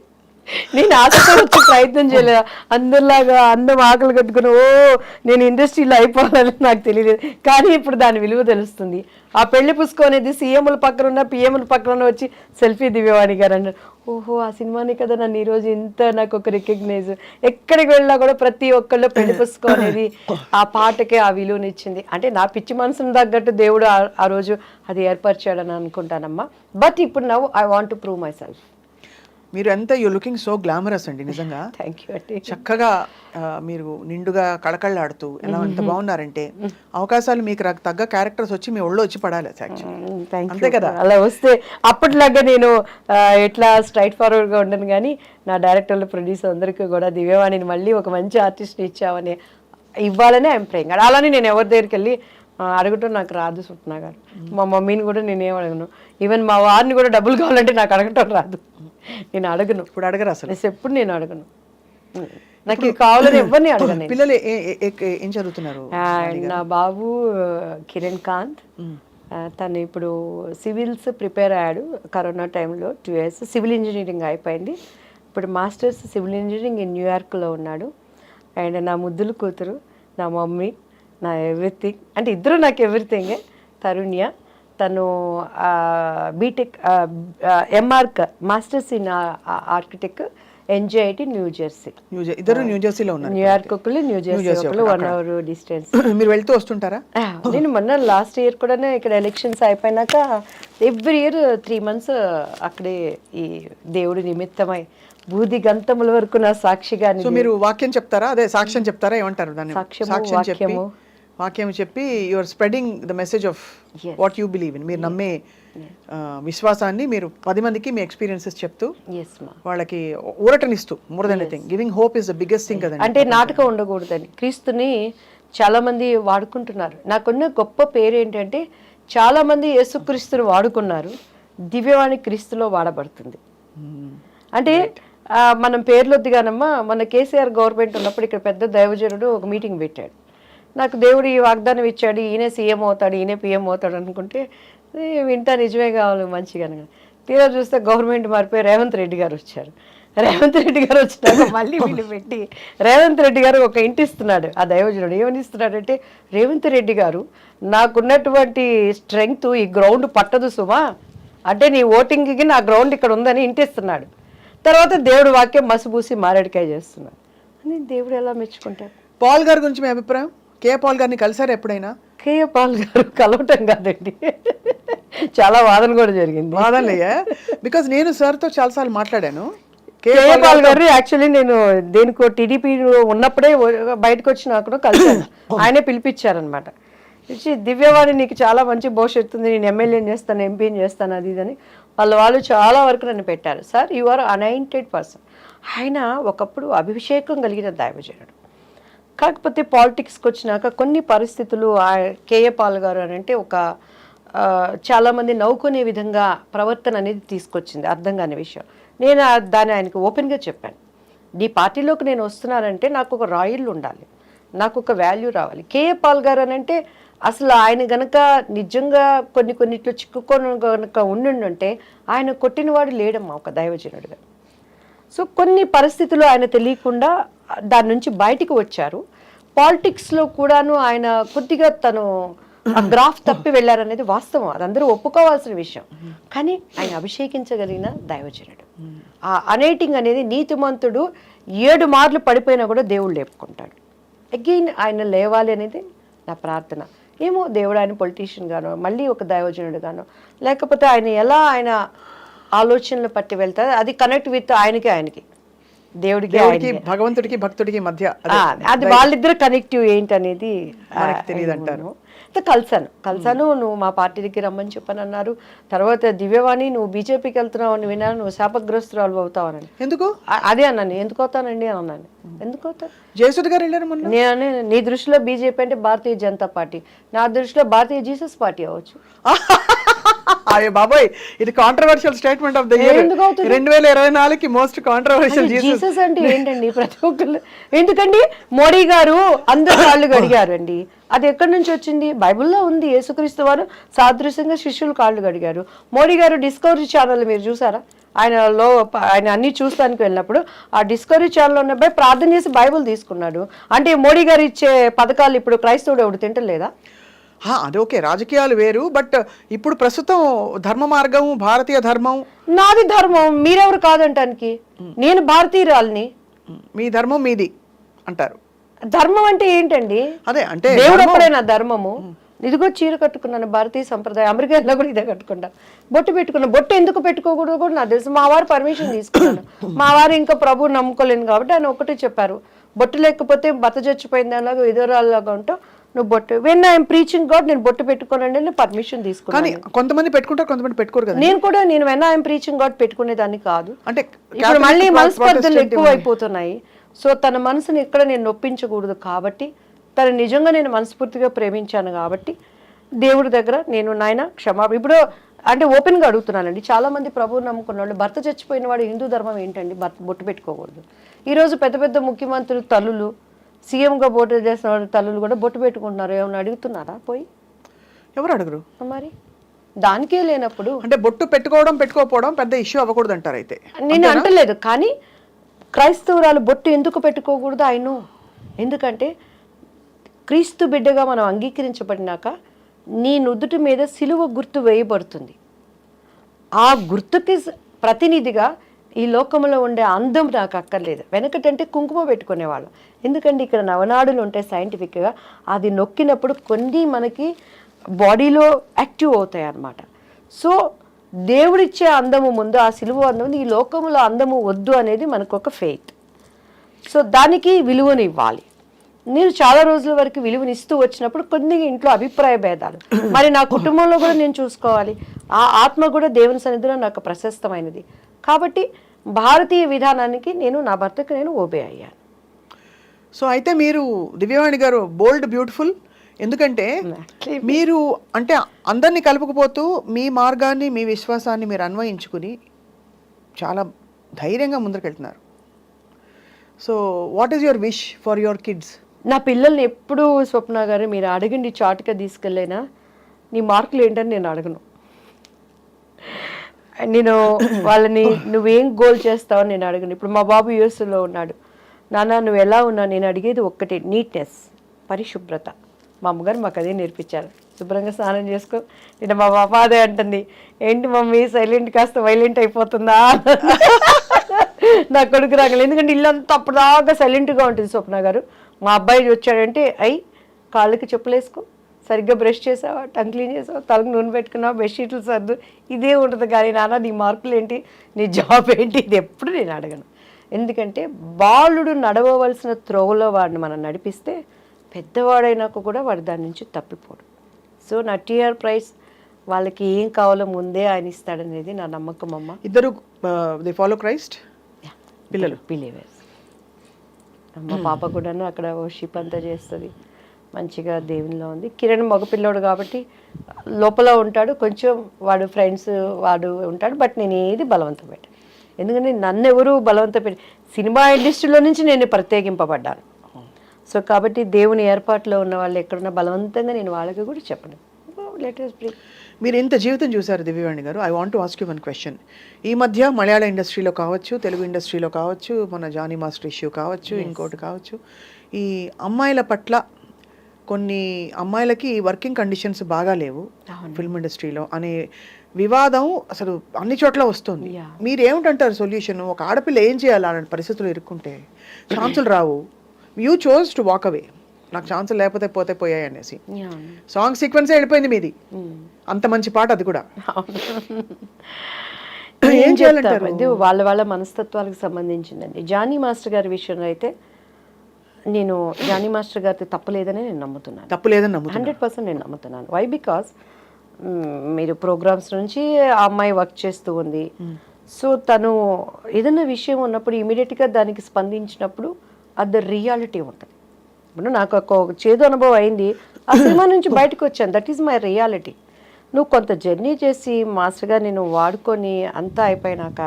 నేను ఆశతో వచ్చి ప్రయత్నం చేయలేదు. అందరిలాగా అందం ఆకలి కట్టుకుని నేను ఇండస్ట్రీలో అయిపోవాలని నాకు తెలియలేదు. కానీ ఇప్పుడు దాని విలువ తెలుస్తుంది. ఆ పెళ్లి పుస్తకం అనేది సీఎంల పక్కన ఉన్న పిఎంల పక్కన వచ్చి సెల్ఫీ దివ్యవాణి గారు అన్నారు. ఓహో, ఆ సినిమాని కదా నన్ను ఈరోజు ఇంత నాకు ఒక రికగ్నైజ్. ఎక్కడికి వెళ్ళినా కూడా ప్రతి ఒక్కళ్ళు పెళ్లి పుస్తకం అనేది ఆ పాటకే ఆ విలువనిచ్చింది. అంటే నా పిచ్చి మనసును తగ్గట్టు దేవుడు ఆ రోజు అది ఏర్పరిచాడని అనుకుంటానమ్మా. బట్ ఇప్పుడు now I want to prove my self. మీరు ఎంత యూ లుకింగ్ సో గ్లామరస్ అండి నిజంగా. థ్యాంక్ యూ అండి. చక్కగా మీరు నిండుగా కళకళ్ళాడుతూ ఎలా ఎంత బాగున్నారంటే అవకాశాలు మీకు తగ్గ క్యారెక్టర్స్ వచ్చి మీ ఒళ్ళో వచ్చి పడాలి అంతే కదా. అలా వస్తే అప్పటిలాగా నేను ఎట్లా స్ట్రైట్ ఫార్వర్డ్ గా ఉండను, కానీ నా డైరెక్టర్లు ప్రొడ్యూసర్ అందరికీ కూడా దివ్యవాణిని మళ్ళీ ఒక మంచి ఆర్టిస్ట్ ఇచ్చామని ఇవ్వాలని ఐఎమ్ ప్రేయింగ్. అలానే నేను ఎవరి దగ్గరికి వెళ్ళి అడగటం నాకు రాదు స్వప్న గారు. మా మమ్మీని కూడా నేనేం అడగను. ఈవెన్ మా వారిని కూడా డబ్బులు కావాలంటే నాకు అడగటం రాదు. నేను అడగను. ఇప్పుడు అడగరు అసలు. ఎప్పుడు నేను అడగను. నాకు కావాలని ఎవరిని అడగను. పిల్లలు ఏం చదువుతున్నారు? నా బాబు కిరణ్ కాంత్, తను ఇప్పుడు సివిల్స్ ప్రిపేర్ అయ్యాడు. కరోనా టైంలో 2 years సివిల్ ఇంజనీరింగ్ అయిపోయింది. ఇప్పుడు మాస్టర్స్ సివిల్ ఇంజనీరింగ్ ఇన్ న్యూయార్క్లో ఉన్నాడు. అండ్ నా ముద్దులు కూతురు, నా మమ్మీ, నా ఎవ్రీథింగ్. అంటే ఇద్దరు నాకు ఎవ్రీథింగే. తరుణ్య, తను B Tech M Arch masters in architect NJIT New Jersey. ఇద్దరు న్యూజెర్సీలో ఉన్నారు. న్యూయార్క్ ఒకళ్ళు, న్యూజెర్సీ ఒకళ్ళు, 1 hour డిస్టెన్స్. మీరు వెళ్తూ వస్తుంటారా? నేను మొన్న లాస్ట్ ఇయర్ కూడా ఇక్కడ ఎలక్షన్స్ అయిపోయినాక ఎవ్రీ ఇయర్ 3 months అక్కడే ఈ దేవుడి నిమిత్తమై బూది గంతముల వరకు నా సాక్షిగా. సో మీరు వాక్యం చెప్తారా? అదే సాక్ష్యం చెప్తారా? ఏమంటారు దాన్ని? సాక్ష్యం చెప్పి వాక్యం చెప్పి you are spreading the message of what you believe in. మీరు నమ్మే విశ్వాసాన్ని మీరు 10 మందికి మీ ఎక్స్పీరియన్సెస్ చెప్తూ వాళ్ళకి ఊరటనిస్తూ, more than anything giving hope is the biggest thing కదండి. అంటే నాటకం ఉండకూడదని క్రీస్తుని చాలా మంది వాడుకుంటున్నారు. నాకున్న గొప్ప పేరు ఏంటంటే చాలా మంది యేసుక్రీస్తుని వాడుకున్నారు, దివ్యవాణి క్రీస్తులో వాడబడుతుంది. అంటే మనం పేర్లొద్దు కానమ్మా, మన కేసీఆర్ గవర్నమెంట్ ఉన్నప్పుడు ఇక్కడ పెద్ద దైవజనుడు ఒక మీటింగ్ పెట్టాడు. నాకు దేవుడు ఈ వాగ్దానం ఇచ్చాడు, ఈయనే సీఎం అవుతాడు, ఈయనే పిఎం అవుతాడు అనుకుంటే వింటా నిజమే కావాలి మంచిగా. తీరా చూస్తే గవర్నమెంట్ మారిపోయి రేవంత్ రెడ్డి గారు వచ్చారు. రేవంత్ రెడ్డి గారు వచ్చినాక మళ్ళీ వీళ్ళు పెట్టి రేవంత్ రెడ్డి గారు ఒక ఇంటి ఇస్తున్నాడు. ఆ దైవజనుడు ఏమని ఇస్తున్నాడంటే, రేవంత్ రెడ్డి గారు నాకున్నటువంటి స్ట్రెంగ్త్ ఈ గ్రౌండ్ పట్టదు సుమా, అంటే నీ ఓటింగ్కి నా గ్రౌండ్ ఇక్కడ ఉందని ఇంటిస్తున్నాడు. తర్వాత దేవుడు వాక్యం మసిబూసి మారేడికాయ చేస్తున్నాడు అని దేవుడు ఎలా మెచ్చుకుంటారు? పాల్ గారి గురించి మీ అభిప్రాయం? కే పాల్ గారిని కలిసారు ఎప్పుడైనా? కే పాల్ గారు కలవటం కాదండి, చాలా వాదన కూడా జరిగింది. వాదనలయ్యా? బికాజ్ నేను సార్తో చాలాసార్లు మాట్లాడాను. కే పాల్ గారు యాక్చువల్లీ నేను దేనికో టీడీపీ ఉన్నప్పుడే బయటకు వచ్చినాక కలిసాను. ఆయనే పిలిపించారనమాట. ఇచ్చి దివ్యవాణి నీకు చాలా మంచి భవిష్యత్తు ఉంది, నేను ఎమ్మెల్యేని చేస్తాను, ఎంపీని చేస్తాను అది ఇదని వాళ్ళు చాలా వరకు నన్ను పెట్టారు. Sir you are anointed person. ఆయన ఒకప్పుడు అభిషేకం కలిగిన దైవజనుడు. కాకపోతే పాలిటిక్స్కి వచ్చినాక కొన్ని పరిస్థితులు కేఏ పాల్ గారు అని అంటే ఒక చాలామంది నవ్వుకునే విధంగా ప్రవర్తన అనేది తీసుకొచ్చింది, అర్థం కాని విషయం. నేను దాన్ని ఆయనకు ఓపెన్గా చెప్పాను. నీ పార్టీలోకి నేను వస్తున్నానంటే నాకు ఒక రాయల్ ఉండాలి, నాకు ఒక వాల్యూ రావాలి. కేఏ పాల్ గారు అని అంటే అసలు ఆయన గనక నిజంగా కొన్నిట్లో చిక్కుకొని కనుక ఉండుంటే ఆయన కొట్టినవాడు లేడమ్మా ఒక దైవజనుడిగా. సో కొన్ని పరిస్థితులు ఆయన తెలియకుండా దాని నుంచి బయటికి వచ్చారు. పాలిటిక్స్లో కూడాను ఆయన కొద్దిగా తను ఆ గ్రాఫ్ తప్పి వెళ్ళారనేది వాస్తవం, అది అందరూ ఒప్పుకోవాల్సిన విషయం. కానీ ఆయన అభిషేకించగలిగిన దైవజనుడు. ఆ అనేటింగ్ అనేది నీతిమంతుడు 7 మార్లు పడిపోయినా కూడా దేవుడు లేపుకుంటాడు. అగైన్ ఆయన లేవాలి అనేది నా ప్రార్థన. ఏమో దేవుడు ఆయన పొలిటీషియన్ గానో మళ్ళీ ఒక దైవజనుడు గానో లేకపోతే ఆయన ఎలా ఆయన ఆలోచనలు పట్టి వెళ్తారు, అది కనెక్ట్ విత్ ఆయనకి దేవుడికి భగవంతుడికి భక్తుడికి మధ్య అది వాళ్ళిద్దరు కనెక్టివ్ ఏంటనేది తెలియదు అంటారు. కలిసాను నువ్వు మా పార్టీ దగ్గర రమ్మని చెప్పని అన్నారు. తర్వాత దివ్యవాణి నువ్వు బీజేపీకి వెళ్తున్నావు అని విన్నాను, నువ్వు శాపగ్రస్తురాలు అవుతావని. ఎందుకు? అదే అన్నాను, ఎందుకు అవుతానండి అని అన్నాను. ఎందుకు అవుతాను? జయసుధ్ గారు వెళ్ళారు. నేను నీ దృష్టిలో బీజేపీ అంటే భారతీయ జనతా పార్టీ, నా దృష్టిలో భారతీయ జీసస్ పార్టీ అవ్వచ్చు. అయ్యే బాబాయ్, ఇది controversial statement of the year 2024కి మోస్ట్ కాంట్రవర్షియల్. జీసస్ అంటే ఏంటండి ప్రతి ఒక్కళ్ళు? ఎందుకండి మోడీ గారు అందరు కాళ్ళు గడిగారు అండి, అది ఎక్కడి నుంచి వచ్చింది? బైబిల్లో ఉంది. యేసుక్రీస్తు వారు సాదృశ్యంగా శిష్యులు కాళ్ళు గడిగారు. మోడీ గారు డిస్కవరీ ఛానల్ మీరు చూసారా? ఆయన అన్ని చూస్తానికి వెళ్ళినప్పుడు ఆ డిస్కవరీ ఛానల్ ఉన్న అబ్బాయి ప్రార్థన చేసి బైబుల్ తీసుకున్నాడు. అంటే మోడీ గారు ఇచ్చే పథకాలు ఇప్పుడు క్రైస్తవుడు ఎవడు తింటలేదా? అది ఓకే, రాజకీయాలు వేరు. బట్ ఇప్పుడు ప్రస్తుతం ధర్మ మార్గం, భారతీయ ధర్మం. నాది ధర్మం, మీరెవరు కాదంటానికి? నేను భారతీయురాల్ని. మీ ధర్మం మీది అంటారు. ధర్మం అంటే ఏంటండి? అదే అంటే దేవుడు ఎప్పుడైనా ధర్మము? ఇదిగో చీర కట్టుకున్నాను, భారతీయ సంప్రదాయం. అమెరికాలో కూడా ఇదే కట్టుకుంటా. బొట్టు పెట్టుకున్నా. బొట్టు ఎందుకు పెట్టుకోకూడదు కూడా నాకు తెలుసు. మా వారు పర్మిషన్ తీసుకున్నాను. మా వారు ఇంకా ప్రభు నమ్ముకోలేను కాబట్టి ఆయన ఒకటే చెప్పారు, బొట్టు లేకపోతే బత చచ్చిపోయింది అలాగా విధురాల్లాగా ఉంటావు, నువ్వు బొట్టు. వెన్ ఐఎమ్ ప్రీచింగ్ గాడ్, నేను బొట్టు పెట్టుకోనండి, నేను పర్మిషన్ తీసుకున్నాను. కానీ కొంతమంది పెట్టుకుంటారు, కొంతమంది పెట్టుకోరు కదా. నేను వెన్ ఐఎమ్ ప్రీచింగ్ గాడ్ పెట్టుకునేదాన్ని కాదు. అంటే ఇప్పుడు మళ్ళీ మనస్పర్ధలు ఎక్కువ అయిపోతున్నాయి. సో తన మనసుని ఎక్కడ నేను నొప్పించకూడదు కాబట్టి, తను నిజంగా నేను మనస్ఫూర్తిగా ప్రేమించాను కాబట్టి దేవుడి దగ్గర నేను నాయన క్షమాపణ. ఇప్పుడు అంటే ఓపెన్గా అడుగుతున్నానండి, చాలా మంది ప్రభువు నమ్ముకున్న వాళ్ళు భర్త చచ్చిపోయిన వాడు హిందూ ధర్మం ఏంటండి బొట్టు పెట్టుకోకూడదు. ఈరోజు పెద్ద పెద్ద ముఖ్యమంత్రులు తల్లులు, సీఎంగా బొట్టు చేసిన వాళ్ళు తల్లులు కూడా బొట్టు పెట్టుకుంటున్నారు. ఏమైనా అడుగుతున్నారా? పోయి ఎవరు అడగరు. మరి దానికే లేనప్పుడు అంటే బొట్టు పెట్టుకోవడం పెట్టుకోకపోవడం పెద్ద ఇష్యూ అవ్వకూడదు అంటారు. అయితే నేను అంటలేదు, కానీ క్రైస్తవురాలు బొట్టు ఎందుకు పెట్టుకోకూడదు ఆయన? ఎందుకంటే క్రీస్తు బిడ్డగా మనం అంగీకరించబడినాక నీ నుదుటి మీద సిలువ గుర్తు వేయబడుతుంది. ఆ గుర్తుకి ప్రతినిధిగా ఈ లోకంలో ఉండే అందం నాకు అక్కర్లేదు. వెనకటంటే కుంకుమ పెట్టుకునేవాళ్ళం. ఎందుకంటే ఇక్కడ నవనాడులు ఉంటాయి సైంటిఫిక్గా, అది నొక్కినప్పుడు కొన్ని మనకి బాడీలో యాక్టివ్ అవుతాయి అన్నమాట. సో దేవుడిచ్చే అందము ముందు ఆ సిలువ అందము, ఈ లోకంలో అందము వద్దు అనేది మనకు ఒక ఫెయిత్. సో దానికి విలువని ఇవ్వాలి. నేను చాలా రోజుల వరకు విలువనిస్తూ వచ్చినప్పుడు కొన్ని ఇంట్లో అభిప్రాయ భేదాలు, మరి నా కుటుంబంలో కూడా నేను చూసుకోవాలి. ఆ ఆత్మ కూడా దేవుని సన్నిధిలో నాకు ప్రశస్తమైనది కాబట్టి భారతీయ విధానానికి నా భర్తకు నేను ఓబే అయ్యాను. సో అయితే మీరు దివ్యవాణి గారు బోల్డ్ బ్యూటిఫుల్. ఎందుకంటే మీరు అంటే అందరినీ కలుపుకుపోతూ మీ మార్గాన్ని, మీ విశ్వాసాన్ని మీరు అన్వయించుకుని చాలా ధైర్యంగా ముందుకెళ్తున్నారు. So what is your wish for your kids? నా పిల్లల్ని ఎప్పుడు స్వప్న గారు మీరు అడగండి, చాటుగా తీసుకెళ్ళైనా నీ మార్కులు ఏంటని నేను అడగను. నేను వాళ్ళని నువ్వేం గోల్ చేస్తావని నేను అడగను. ఇప్పుడు మా బాబు యూఎస్లో ఉన్నాడు. నాన్న నువ్వు ఎలా ఉన్నావు? నేను అడిగేది ఒక్కటే, నీట్నెస్, పరిశుభ్రత. మా అమ్మగారు మాకు అదే నేర్పించారు. శుభ్రంగా స్నానం చేసుకో. నేను మా పాప అదే అంటుంది, ఏంటి మమ్మీ సైలెంట్ కాస్త వైలెంట్ అయిపోతుందా? నా కొడుకు రాగలేదు, ఎందుకంటే ఇల్లంతా అప్పటిదాకా సైలెంట్గా ఉంటుంది. స్వప్న గారు మా అబ్బాయి వచ్చాడంటే కాళ్ళకి చెప్పులేసుకో, సరిగ్గా బ్రష్ చేసావా, టంగ్ క్లీన్ చేసావా, తలకు నూనె పెట్టుకున్నావా, బెడ్షీట్లు సర్దు, ఇదే ఉంటుంది. కానీ నాన్న నీ మార్కులు ఏంటి, నీ జాబ్ ఏంటి, ఇది ఎప్పుడు నేను అడగను. ఎందుకంటే బాలుడు నడవవలసిన త్రోవలో వాడిని మనం నడిపిస్తే పెద్దవాడైనాక కూడా వాడు దాని నుంచి తప్పిపోడు. సో నా టీఆర్ ప్రైస్ వాళ్ళకి ఏం కావాలో ముందే ఆయన ఇస్తాడనేది నా నమ్మకం. అమ్మ ఇద్దరు దే ఫాలో క్రైస్ట్ పిల్లలు, బిలీవర్స్. మా పాప కూడాను అక్కడ వర్షిప్ అంతా చేస్తుంది, మంచిగా దేవునిలో ఉంది. కిరణ్ మగపిల్లోడు కాబట్టి లోపల ఉంటాడు, కొంచెం వాడు ఫ్రెండ్స్ వాడు ఉంటాడు. బట్ నేను ఏది బలవంతం పెట్టాను, ఎందుకంటే నన్ను ఎవరు బలవంతం పెట్టి, సినిమా ఇండస్ట్రీలో నుంచి నేను ప్రత్యేకింపబడ్డాను. సో కాబట్టి దేవుని ఏర్పాటులో ఉన్న వాళ్ళు ఎక్కడున్నా బలవంతంగా నేను వాళ్ళకి కూడా చెప్పను. Letters break. మీరు ఇంత జీవితం చూసారు దివ్యవాణి గారు. I want to ask you one question. ఈ మధ్య మలయాళ ఇండస్ట్రీలో కావచ్చు, తెలుగు ఇండస్ట్రీలో కావచ్చు, మన జానీ మాస్టర్ ఇష్యూ కావచ్చు, ఇంకోటి కావచ్చు, ఈ అమ్మాయిల పట్ల కొన్ని అమ్మాయిలకి వర్కింగ్ కండిషన్స్ బాగా లేవు ఫిల్మ్ ఇండస్ట్రీలో అనే వివాదం అసలు అన్ని చోట్ల వస్తుంది. మీరు ఏమిటంటారు సొల్యూషన్? ఒక ఆడపిల్ల ఏం చేయాలి అలాంటి పరిస్థితులు ఇరుక్కుంటే? ఛాన్సులు రావు, you chose to walk away, నాకు ఛాన్సులు లేకపోతే పోతే పోయాయి అనేసి. సాంగ్ సీక్వెన్సే వెళ్ళిపోయింది మీది, అంత మంచి పాట అది కూడా. ఏం చేయాలంటారు? అది వాళ్ళ మనస్తత్వాలకు సంబంధించిందండి. జానీ మాస్టర్ గారి విషయంలో అయితే నేను జానీ మాస్టర్ గారితో తప్పలేదని నేను నమ్ముతున్నాను. తప్పలేదని నమ్ముతున్నాను, 100% నేను నమ్ముతున్నాను. వై? బికాస్ మీరు ప్రోగ్రామ్స్ నుంచి ఆ అమ్మాయి వర్క్ చేస్తూ ఉంది. సో తను ఏదైనా విషయం ఉన్నప్పుడు ఇమీడియట్గా దానికి స్పందించినప్పుడు అది రియాలిటీ ఉంటుంది. ఇప్పుడు నాకు ఒక చేదు అనుభవం అయింది, ఆ సినిమా నుంచి బయటకు వచ్చాను. That is my reality. నువ్వు కొంత జర్నీ చేసి మాస్టర్గా నేను వాడుకొని అంతా అయిపోయినాక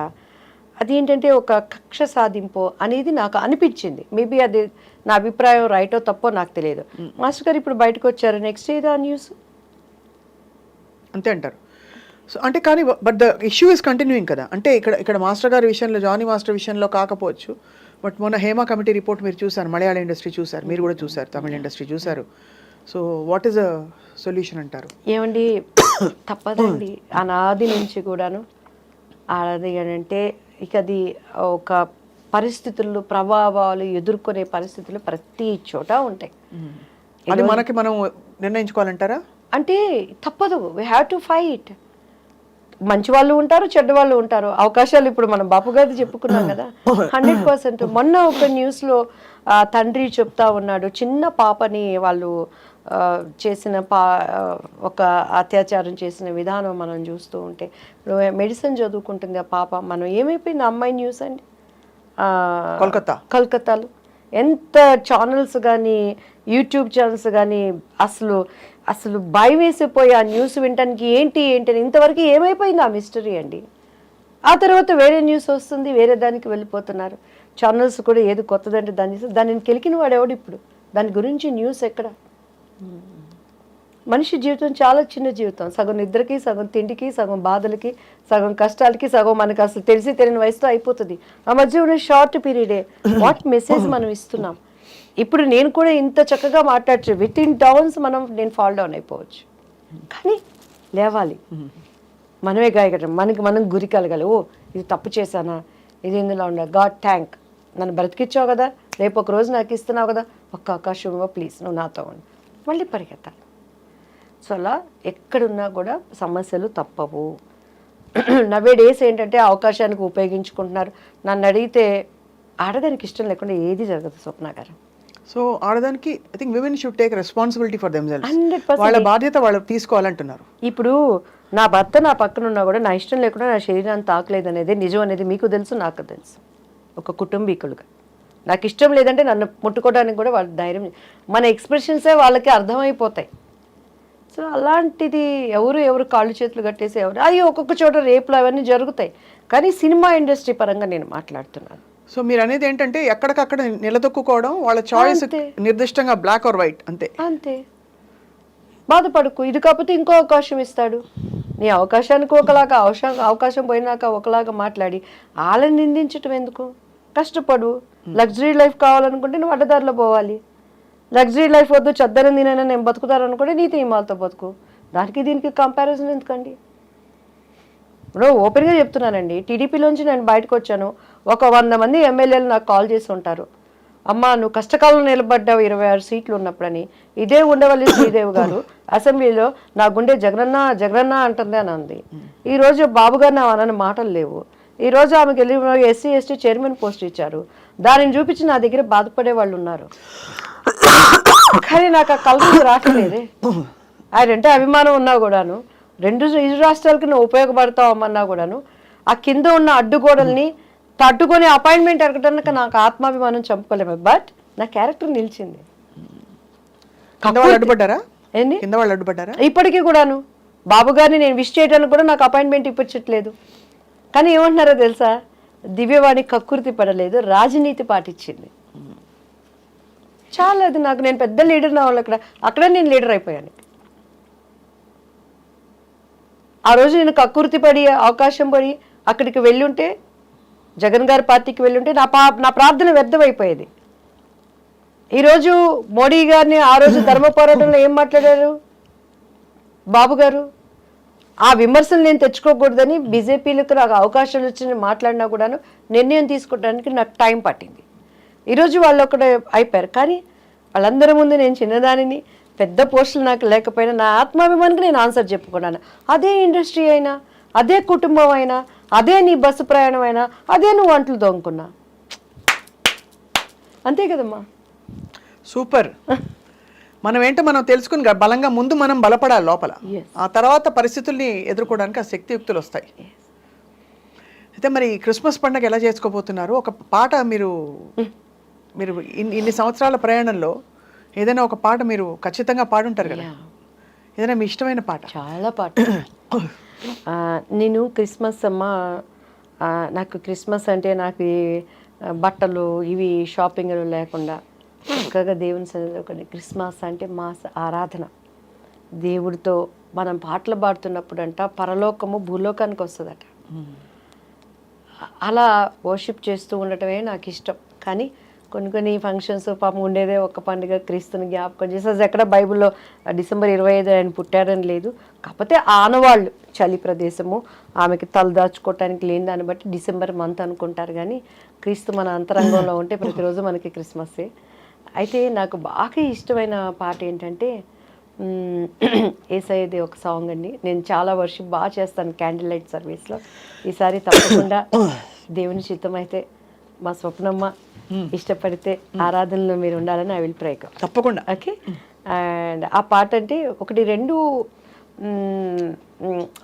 అదేంటంటే ఒక కక్ష సాధింపు అనేది నాకు అనిపించింది. మేబీ అది నా అభిప్రాయం రైటో తప్పో నాకు తెలియదు. మాస్టర్ గారు ఇప్పుడు బయటకు వచ్చారు, నెక్స్ట్ ఏదో న్యూస్ అంతే అంటారు. సో అంటే కానీ but the issue is continuing కదా. అంటే ఇక్కడ మాస్టర్ గారి విషయంలో, జానీ మాస్టర్ విషయంలో కాకపోవచ్చు, బట్ మొన్న హేమా కమిటీ రిపోర్ట్ మీరు చూసారు, మలయాళ ఇండస్ట్రీ చూసారు, మీరు కూడా చూసారు, తమిళ ఇండస్ట్రీ చూసారు. So what is a solution అంటారు? ఏమండి, తప్పదండి. అనాది నుంచి కూడాను ఆడది అంటే ఇక అది ఒక పరిస్థితులు, ప్రభావాలు ఎదుర్కొనే పరిస్థితులు ప్రతి చోట ఉంటాయి. అది మనకి మనం నిర్ణయించుకోవాలంటారా? అంటే తప్పదు, వీ హ్యావ్ టు ఫైట్. మంచి వాళ్ళు ఉంటారు, చెడ్డ వాళ్ళు ఉంటారు. అవకాశాలు ఇప్పుడు మనం బాపు గారిది చెప్పుకున్నాం కదా, 100%. మొన్న ఒక న్యూస్లో తండ్రి చెప్తా ఉన్నాడు, చిన్న పాపని వాళ్ళు చేసిన ఒక అత్యాచారం చేసిన విధానం మనం చూస్తూ ఉంటే, మెడిసిన్ చదువుకుంటుంది ఆ పాప. మనం ఏమైపోయింది అమ్మాయి న్యూస్ అండి, కోల్కతాలో ఎంత ఛానల్స్ కానీ యూట్యూబ్ ఛానల్స్ కానీ అసలు భయం వేసిపోయి ఆ న్యూస్ వినటానికి ఏంటి అని ఇంతవరకు ఏమైపోయింది ఆ మిస్టరీ అండి. ఆ తర్వాత వేరే న్యూస్ వస్తుంది, వేరే దానికి వెళ్ళిపోతున్నారు. ఛానల్స్ కూడా ఏది కొత్తదంటే దానిని కెలికిన వాడు ఎవడు ఇప్పుడు? దాని గురించి న్యూస్ ఎక్కడ? మనిషి జీవితం చాలా చిన్న జీవితం, సగం నిద్రకి, సగం తిండికి, సగం బాధలకి, సగం కష్టాలకి, సగం మనకు అసలు తెలిసి తెలియని వయసుతో అయిపోతుంది. ఆ మధ్య ఉన్న షార్ట్ పీరియడే వాట్ మెసేజ్ మనం ఇస్తున్నాం. ఇప్పుడు నేను కూడా ఇంత చక్కగా మాట్లాడచ్చు, విత్ ఇన్ డౌన్స్ నేను ఫాల్ డౌన్ అయిపోవచ్చు, కానీ లేవాలి. మనమే గాయగలం, మనం గురి కలగాలి. ఓ ఇది తప్పు చేశానా, ఇది ఇందులో ఉండ, గాడ్ థ్యాంక్, నన్ను బ్రతికిచ్చావు కదా, రేపు ఒక రోజు నాకు ఇస్తున్నావు కదా, ఒక్క అవకాశం ప్లీజ్ నువ్వు నాతో ఉండు, మళ్ళీ పరిగెత్తాలి. సో అలా ఎక్కడున్నా కూడా సమస్యలు తప్పవు. నవే డేస్ ఏంటంటే అవకాశానికి ఉపయోగించుకుంటున్నారు. నన్ను అడిగితే ఆడదానికి ఇష్టం లేకుండా ఏది జరగదు స్వప్న గారు. సో ఆడదానికి I think women should take responsibility for themselves. 100%. వాళ్ళ బాధ్యత వాళ్ళు తీసుకోవాలంటున్నారు. ఇప్పుడు నా భర్త నా పక్కన ఉన్నా కూడా నా ఇష్టం లేకుండా నా శరీరాన్ని తాకలేదు అనేది నిజం అనేది మీకు తెలుసు, నాకు తెలుసు. ఒక కుటుంబీకులుగా నాకు ఇష్టం లేదంటే నన్ను ముట్టుకోవడానికి కూడా వాళ్ళ ధైర్యం, మన ఎక్స్ప్రెషన్సే వాళ్ళకి అర్థమైపోతాయి. సో అలాంటిది ఎవరు కాళ్ళు చేతులు కట్టేసి అది ఒక్కొక్క చోట రేపులు అవన్నీ జరుగుతాయి, కానీ సినిమా ఇండస్ట్రీ పరంగా నేను మాట్లాడుతున్నాను. సో మీరు అనేది ఏంటంటే ఎక్కడికక్కడ నిలదొక్కుకోవడం, వాళ్ళ చాయిస్ నిర్దిష్టంగా బ్లాక్ ఆర్ వైట్, అంతే. బాధపడుకు, ఇది కాకపోతే ఇంకో అవకాశం ఇస్తాడు. నీ అవకాశానికి ఒకలాగా, అవకాశం పోయినాక ఒకలాగా మాట్లాడి వాళ్ళని నిందించటం ఎందుకు? కష్టపడు. లగ్జరీ లైఫ్ కావాలనుకుంటే నువ్వు అడ్డదారిలో పోవాలి. లగ్జరీ లైఫ్ వద్దు, చద్దరం తినైనా నేను బతుకుతారనుకుంటే నీతి నియమాలతో బతుకు. దానికి దీనికి కంపారిజన్ ఎందుకండి? ఇప్పుడు ఓపెన్గా చెప్తున్నానండి, టీడీపీలోంచి నేను బయటకు వచ్చాను, ఒక 100 మంది ఎమ్మెల్యేలు నాకు కాల్ చేసి ఉంటారు, అమ్మ నువ్వు కష్టకాలంలో నిలబడ్డావు 26 సీట్లు ఉన్నప్పుడని. ఇదే ఉండవల్లి శ్రీదేవి గారు అసెంబ్లీలో నా గుండె జగనన్న అంటుంది అని అంది. ఈరోజు బాబు గారు నా అనని మాటలు లేవు. ఈరోజు ఆమెకు వెళ్ళి SC/ST చైర్మన్ పోస్ట్ ఇచ్చారు, దానిని చూపించి నా దగ్గర బాధపడే వాళ్ళు ఉన్నారు. కానీ నాకు ఆ కల్పన రావట్లేదే. ఆయనంటే అభిమానం ఉన్నా కూడాను, ఇరు రాష్ట్రాలకి నువ్వు ఉపయోగపడతావు అమ్మన్నా కూడాను, ఆ కింద ఉన్న అడ్డుగోడల్ని తట్టుకొని అపాయింట్మెంట్ అడగడానికి నాకు ఆత్మాభిమానం చంపుకోలేము. బట్ నా క్యారెక్టర్ నిలిచింది. అడ్డుపడ్డారా? ఇప్పటికీ కూడాను బాబు గారిని నేను విష్ చేయడానికి కూడా నాకు అపాయింట్మెంట్ ఇప్పించట్లేదు. కానీ ఏమంటున్నారో తెలుసా, దివ్యవాణి కక్కుర్తి పడలేదు, రాజనీతి పాటించింది. చాలా అది నాకు, నేను పెద్ద లీడర్ నా వాళ్ళు అక్కడ నేను లీడర్ అయిపోయాను. ఆ రోజు నేను కక్కుర్తి పడి అవకాశం పడి అక్కడికి వెళ్ళుంటే, జగన్ గారి పార్టీకి వెళ్ళుంటే నా ప్రార్థన వ్యర్థమైపోయేది. ఈరోజు మోడీ గారిని ఆ రోజు ధర్మ పోరాటంలో ఏం మాట్లాడారు బాబు గారు? ఆ విమర్శలు నేను తెచ్చుకోకూడదని బీజేపీలకు నాకు అవకాశాలు వచ్చి మాట్లాడినా కూడాను నిర్ణయం తీసుకోవడానికి నాకు టైం పట్టింది. ఈరోజు వాళ్ళు ఒకటే అయిపోయారు. కానీ వాళ్ళందరి ముందు నేను చిన్నదానిని, పెద్ద పోస్టులు నాకు లేకపోయినా నా ఆత్మాభిమానికి నేను ఆన్సర్ చెప్పుకున్నాను. అదే ఇండస్ట్రీ అయినా, అదే కుటుంబం అయినా, అదే నీ బస్సు ప్రయాణం అయినా, అదే నువ్వు వంటలు దొంగకున్నా, అంతే కదమ్మా. సూపర్. మనం ఏంటో మనం తెలుసుకుని బలంగా ముందు మనం బలపడాలి లోపల, ఆ తర్వాత పరిస్థితుల్ని ఎదుర్కోవడానికి ఆ శక్తియుక్తులు వస్తాయి. అయితే మరి క్రిస్మస్ పండుగ ఎలా చేసుకోబోతున్నారు? ఒక పాట మీరు ఇన్ని సంవత్సరాల ప్రయాణంలో ఏదైనా ఒక పాట మీరు ఖచ్చితంగా పాడుంటారు కదా, ఏదైనా మీ ఇష్టమైన పాట? చాలా పాట. నేను క్రిస్మస్ అమ్మ, నాకు క్రిస్మస్ అంటే నాకు బట్టలు ఇవి షాపింగ్లు లేకుండా చక్కగా దేవుని సన్నిధిలో క్రిస్మస్ అంటే మా ఆరాధన, దేవుడితో మనం పాటలు పాడుతున్నప్పుడు పరలోకము భూలోకానికి వస్తుందట. అలా వర్షిప్ చేస్తూ ఉండటమే నాకు ఇష్టం. కానీ కొన్ని ఫంక్షన్స్ పాపం ఉండేదే ఒక పండుగ, క్రీస్తుని జ్ఞాపకం చేసి అసలు ఎక్కడ బైబిల్లో డిసెంబర్ 25 ఆయన పుట్టారని లేదు. కాకపోతే ఆనవాళ్ళు చలి ప్రదేశము, ఆమెకి తలదాచుకోవటానికి లేని దాన్ని బట్టి డిసెంబర్ మంత్ అనుకుంటారు. కానీ క్రీస్తు మన అంతరంగంలో ఉంటే ప్రతిరోజు మనకి క్రిస్మస్సే. అయితే నాకు బాగా ఇష్టమైన పాట ఏంటంటే యేసయ్యది ఒక సాంగ్ అండి. నేను చాలా వర్షిప్ బాగా చేస్తాను క్యాండిల్ లైట్ సర్వీస్లో. ఈసారి తప్పకుండా దేవుని చిత్తం అయితే మా స్వప్నమ్మ ఇష్టపడితే ఆరాధనలో మీరు ఉండాలని ఐ విల్ ప్రే. తప్పకుండా. ఓకే. అండ్ ఆ పాట అంటే ఒకటి రెండు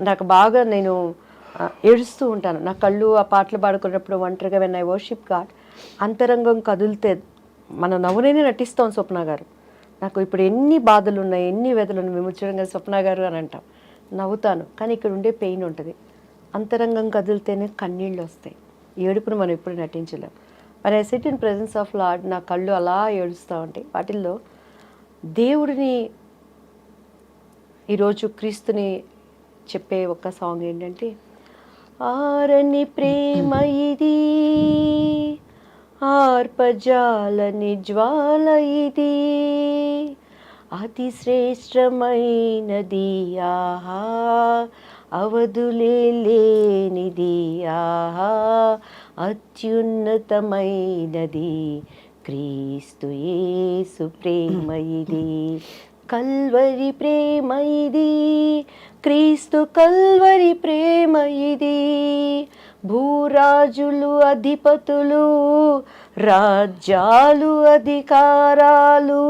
నాకు బాగా నేను ఏడుస్తూ ఉంటాను. నా కళ్ళు ఆ పాటలు పాడుకున్నప్పుడు ఒంటరిగా వెన్ ఐ వర్షిప్ గాడ్ అంతరంగం కదిలితే మన నవ్వునే నటిస్తాం స్వప్న గారు. నాకు ఇప్పుడు ఎన్ని బాధలు ఉన్నాయి, ఎన్ని వ్యధలు ఉన్నాయి, విముచ్చడంగా స్వప్న గారు అని అంటాం, నవ్వుతాను. కానీ ఇక్కడ ఉండే పెయిన్ ఉంటుంది. అంతరంగం కదిలితేనే కన్నీళ్ళు వస్తాయి. ఏడుపును మనం ఎప్పుడు నటించలేం. మరి I SIT in presence of lord, నా కళ్ళు అలా ఏడుస్తూ ఉంటాయి. వాటిల్లో దేవుడిని ఈరోజు క్రీస్తుని చెప్పే ఒక సాంగ్ ఏంటంటే, ఆరని ప్రేమ ఇది, ఆర్పజాలని జ్వాల ఇది, అతి శ్రేష్టమైనది ఆహా, అవధులే లేనిది ఆహా, అత్యున్నతమైనది క్రీస్తు యేసు ప్రేమ ఇది, కల్వరి ప్రేమ ఇది, క్రీస్తు కల్వరి ప్రేమ ఇది, భూరాజులు అధిపతులు రాజ్యాలు అధికారాలు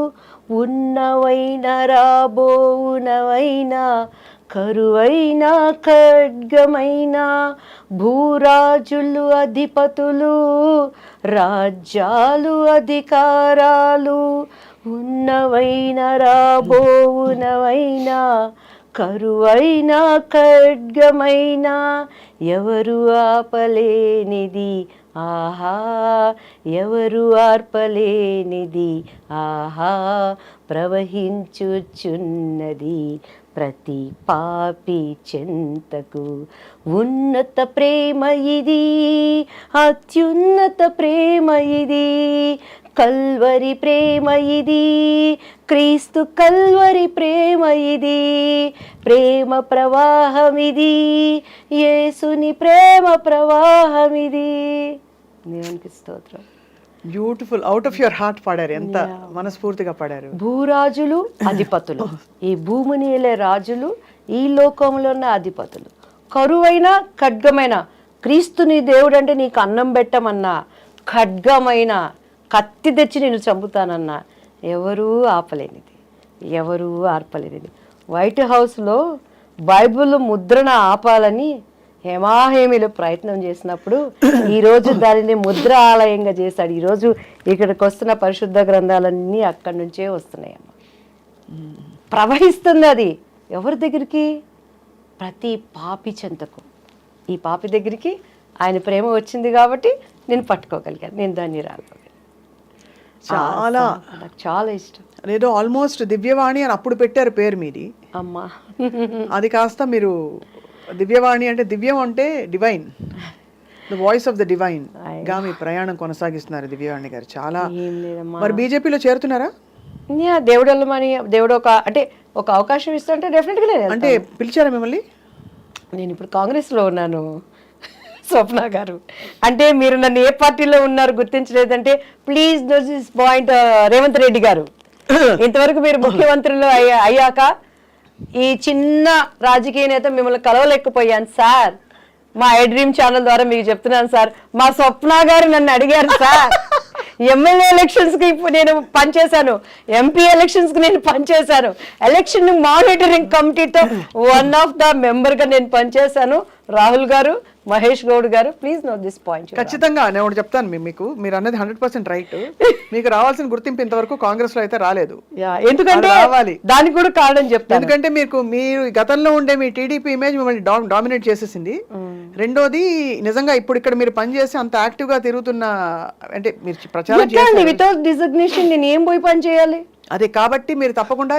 ఉన్నవైన రాబోవునవైనా కరువైన ఖడ్గమైన, భూరాజులు అధిపతులు రాజ్యాలు అధికారాలు ఉన్నవైన రాబోవునవైనా కరువైన ఖడ్గమైన, ఎవరు ఆపలేనిది ఆహా, ఎవరు ఆర్పలేనిది ఆహా, ప్రవహించుచున్నది ప్రతి పాపి చెంతకు, ఉన్నత ప్రేమ ఇది, అత్యున్నత ప్రేమ ఇది, కల్వరి ప్రేమ ఇది, క్రీస్తు కల్వరి ప్రేమ ఇది, ప్రేమ ప్రవాహం ఇది, యేసుని ప్రేమ ప్రవాహం ఇది. దేవునికి స్తోత్రం. Beautiful. Out of your heart పాడారు, ఎంత మనస్ఫూర్తిగా పాడారు. భూరాజులు అధిపతులు, ఈ భూమిని ఏలే రాజులు, ఈ లోకంలో ఉన్న అధిపతులు, కరువైన ఖడ్గమైన, క్రీస్తుని దేవుడు అంటే నీకు అన్నం పెట్టమన్నా, ఖడ్గమైన కత్తి తెచ్చి నేను చంపుతానన్నా, ఎవరూ ఆపలేనిది, ఎవరూ ఆర్పలేనిది. వైట్ హౌస్లో బైబిల్ ముద్రణ ఆపాలని హేమాహేమిలో ప్రయత్నం చేసినప్పుడు ఈరోజు దానిని ముద్ర ఆలయంగా చేశాడు. ఈరోజు ఇక్కడికి వస్తున్న పరిశుద్ధ గ్రంథాలన్నీ అక్కడి నుంచే వస్తున్నాయమ్మ. ప్రవహిస్తుంది అది ఎవరి దగ్గరికి? ప్రతి పాపి చెంతకు. ఈ పాపి దగ్గరికి ఆయన ప్రేమ వచ్చింది కాబట్టి నేను పట్టుకోగలిగాను, నేను దాన్ని రాగలిగాను. చాలా నాకు చాలా ఇష్టం. ఏదో ఆల్మోస్ట్ దివ్యవాణి అని అప్పుడు పెట్టారు పేరు మీది అమ్మా. అది కాస్త మీరు దివ్యవాణి అంటే, దివ్యం అంటే divine, the voice of the divine గా మీ ప్రయాణం కొనసాగిస్తున్నారు దివ్యవాణి గారు. చాలా. మరి బీజేపీలో చేరుతున్నారా? దేవుడల్లమని దేవుడు అంటే ఒక అవకాశం ఇస్తుంటే డెఫినెట్గా నేను అంటే పిలిచారా మిమ్మల్ని? నేను ఇప్పుడు కాంగ్రెస్లో ఉన్నాను స్వప్న గారు. అంటే మీరు నన్ను ఏ పార్టీలో ఉన్నారు గుర్తించలేదంటే please know this point. Revanth Reddy garu ఇంతవరకు మీరు ముఖ్యమంత్రులు అయ్యాక ఈ చిన్న రాజకీయ నేత మిమ్మల్ని కలవలేకపోయాను సార్. మా ఐ డ్రీమ్ ఛానల్ ద్వారా మీకు చెప్తున్నాను సార్, మా స్వప్న గారు నన్ను అడిగారు సార్. ఎమ్మెల్యే ఎలక్షన్స్కి ఇప్పుడు నేను పనిచేశాను, ఎంపీ ఎలక్షన్స్కి నేను పనిచేశాను, ఎలక్షన్ మానిటరింగ్ కమిటీతో వన్ ఆఫ్ ద మెంబర్గా నేను పనిచేశాను. రాహుల్ గారు, మహేష్ గౌడ్ గారు, ప్లీజ్ నో దిస్ పాయింట్. ఖచ్చితంగా నేను ఒకటి చెప్తాను మీకు, మీరు అన్నది 100% రైట్. మీకు రావాల్సిన గుర్తింపు ఇంతవరకు కాంగ్రెస్ లో అయితే రాలేదు. ఎందుకంటే రావాలి, దానికి కూడా కారణం చెప్తాను. ఎందుకంటే మీరు గతంలో ఉండే మీ టీడీపీ ఇమేజ్ మిమ్మల్ని డామినేట్ చేసేసింది. రెండోది, నిజంగా ఇప్పుడు ఇక్కడ మీరు పనిచేసి అంత యాక్టివ్ గా తిరుగుతున్న, అంటే మీరు ప్రచారం చేయాలి, వితౌట్ డిజిగ్నేషన్ నేను ఏం పోయి పని చేయాలి? అదే కాబట్టి మీరు తప్పకుండా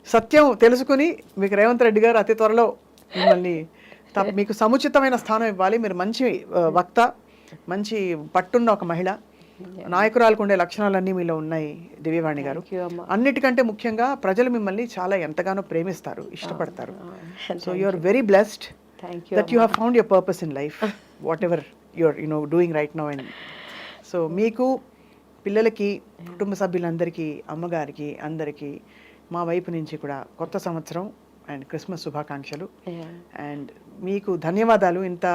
సత్యం తెలుసుకుని మీకు రేవంత్ రెడ్డి గారు అతి త్వరలో మిమ్మల్ని మీకు సముచితమైన స్థానం ఇవ్వాలి. మీరు మంచి వక్త, మంచి పట్టున్న ఒక మహిళ, నాయకురాలకు ఉండే లక్షణాలన్నీ మీలో ఉన్నాయి దివ్యవాణి గారు. అన్నిటికంటే ముఖ్యంగా ప్రజలు మిమ్మల్ని చాలా ఎంతగానో ప్రేమిస్తారు, ఇష్టపడతారు. So you are very blessed that you have found your purpose in life, whatever your doing right now. And so మీకు, పిల్లలకి, కుటుంబ సభ్యులందరికీ, అమ్మగారికి, అందరికీ మా వైపు నుంచి కూడా కొత్త సంవత్సరం అండ్ క్రిస్మస్ శుభాకాంక్షలు. అండ్ మీకు ధన్యవాదాలు. ఇంత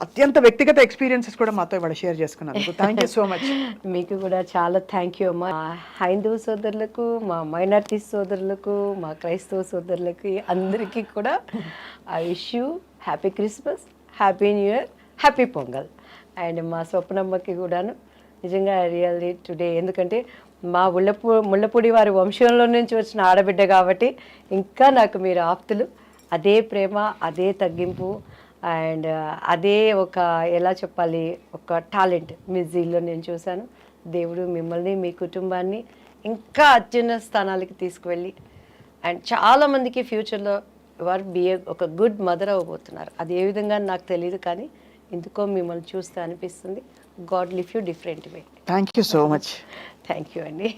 అత్యంత వ్యక్తిగత ఎక్స్పీరియన్సెస్ కూడా మాతో ఇవాళ షేర్ చేసుకున్నందుకు థ్యాంక్ యూ సో మచ్. మీకు కూడా చాలా థ్యాంక్ యూ అమ్మా. మా హైందవ సోదరులకు, మా మైనార్టీ సోదరులకు, మా క్రైస్తవ సోదరులకి అందరికీ కూడా I wish you happy Christmas, happy new year, happy pongal. And మా స్వప్నమ్మకి కూడాను నిజంగా రియల్లీ టుడే, ఎందుకంటే మా ముళ్ళపూడి వారి వంశంలో నుంచి వచ్చిన ఆడబిడ్డ కాబట్టి ఇంకా నాకు మీరు ఆప్తులు. అదే ప్రేమ, అదే తగ్గింపు అండ్ అదే ఒక ఎలా చెప్పాలి, ఒక టాలెంట్ మీ జీల్లో నేను చూశాను. దేవుడు మిమ్మల్ని, మీ కుటుంబాన్ని ఇంకా అత్యున్నత స్థానాలకి తీసుకువెళ్ళి అండ్ చాలామందికి ఫ్యూచర్లో వారు ఒక గుడ్ మదర్ అవ్వబోతున్నారు. అది ఏ విధంగా నాకు తెలియదు, కానీ ఎందుకో మిమ్మల్ని చూస్తే అనిపిస్తుంది. God live you different way. Thank you so much. Thank you అండి.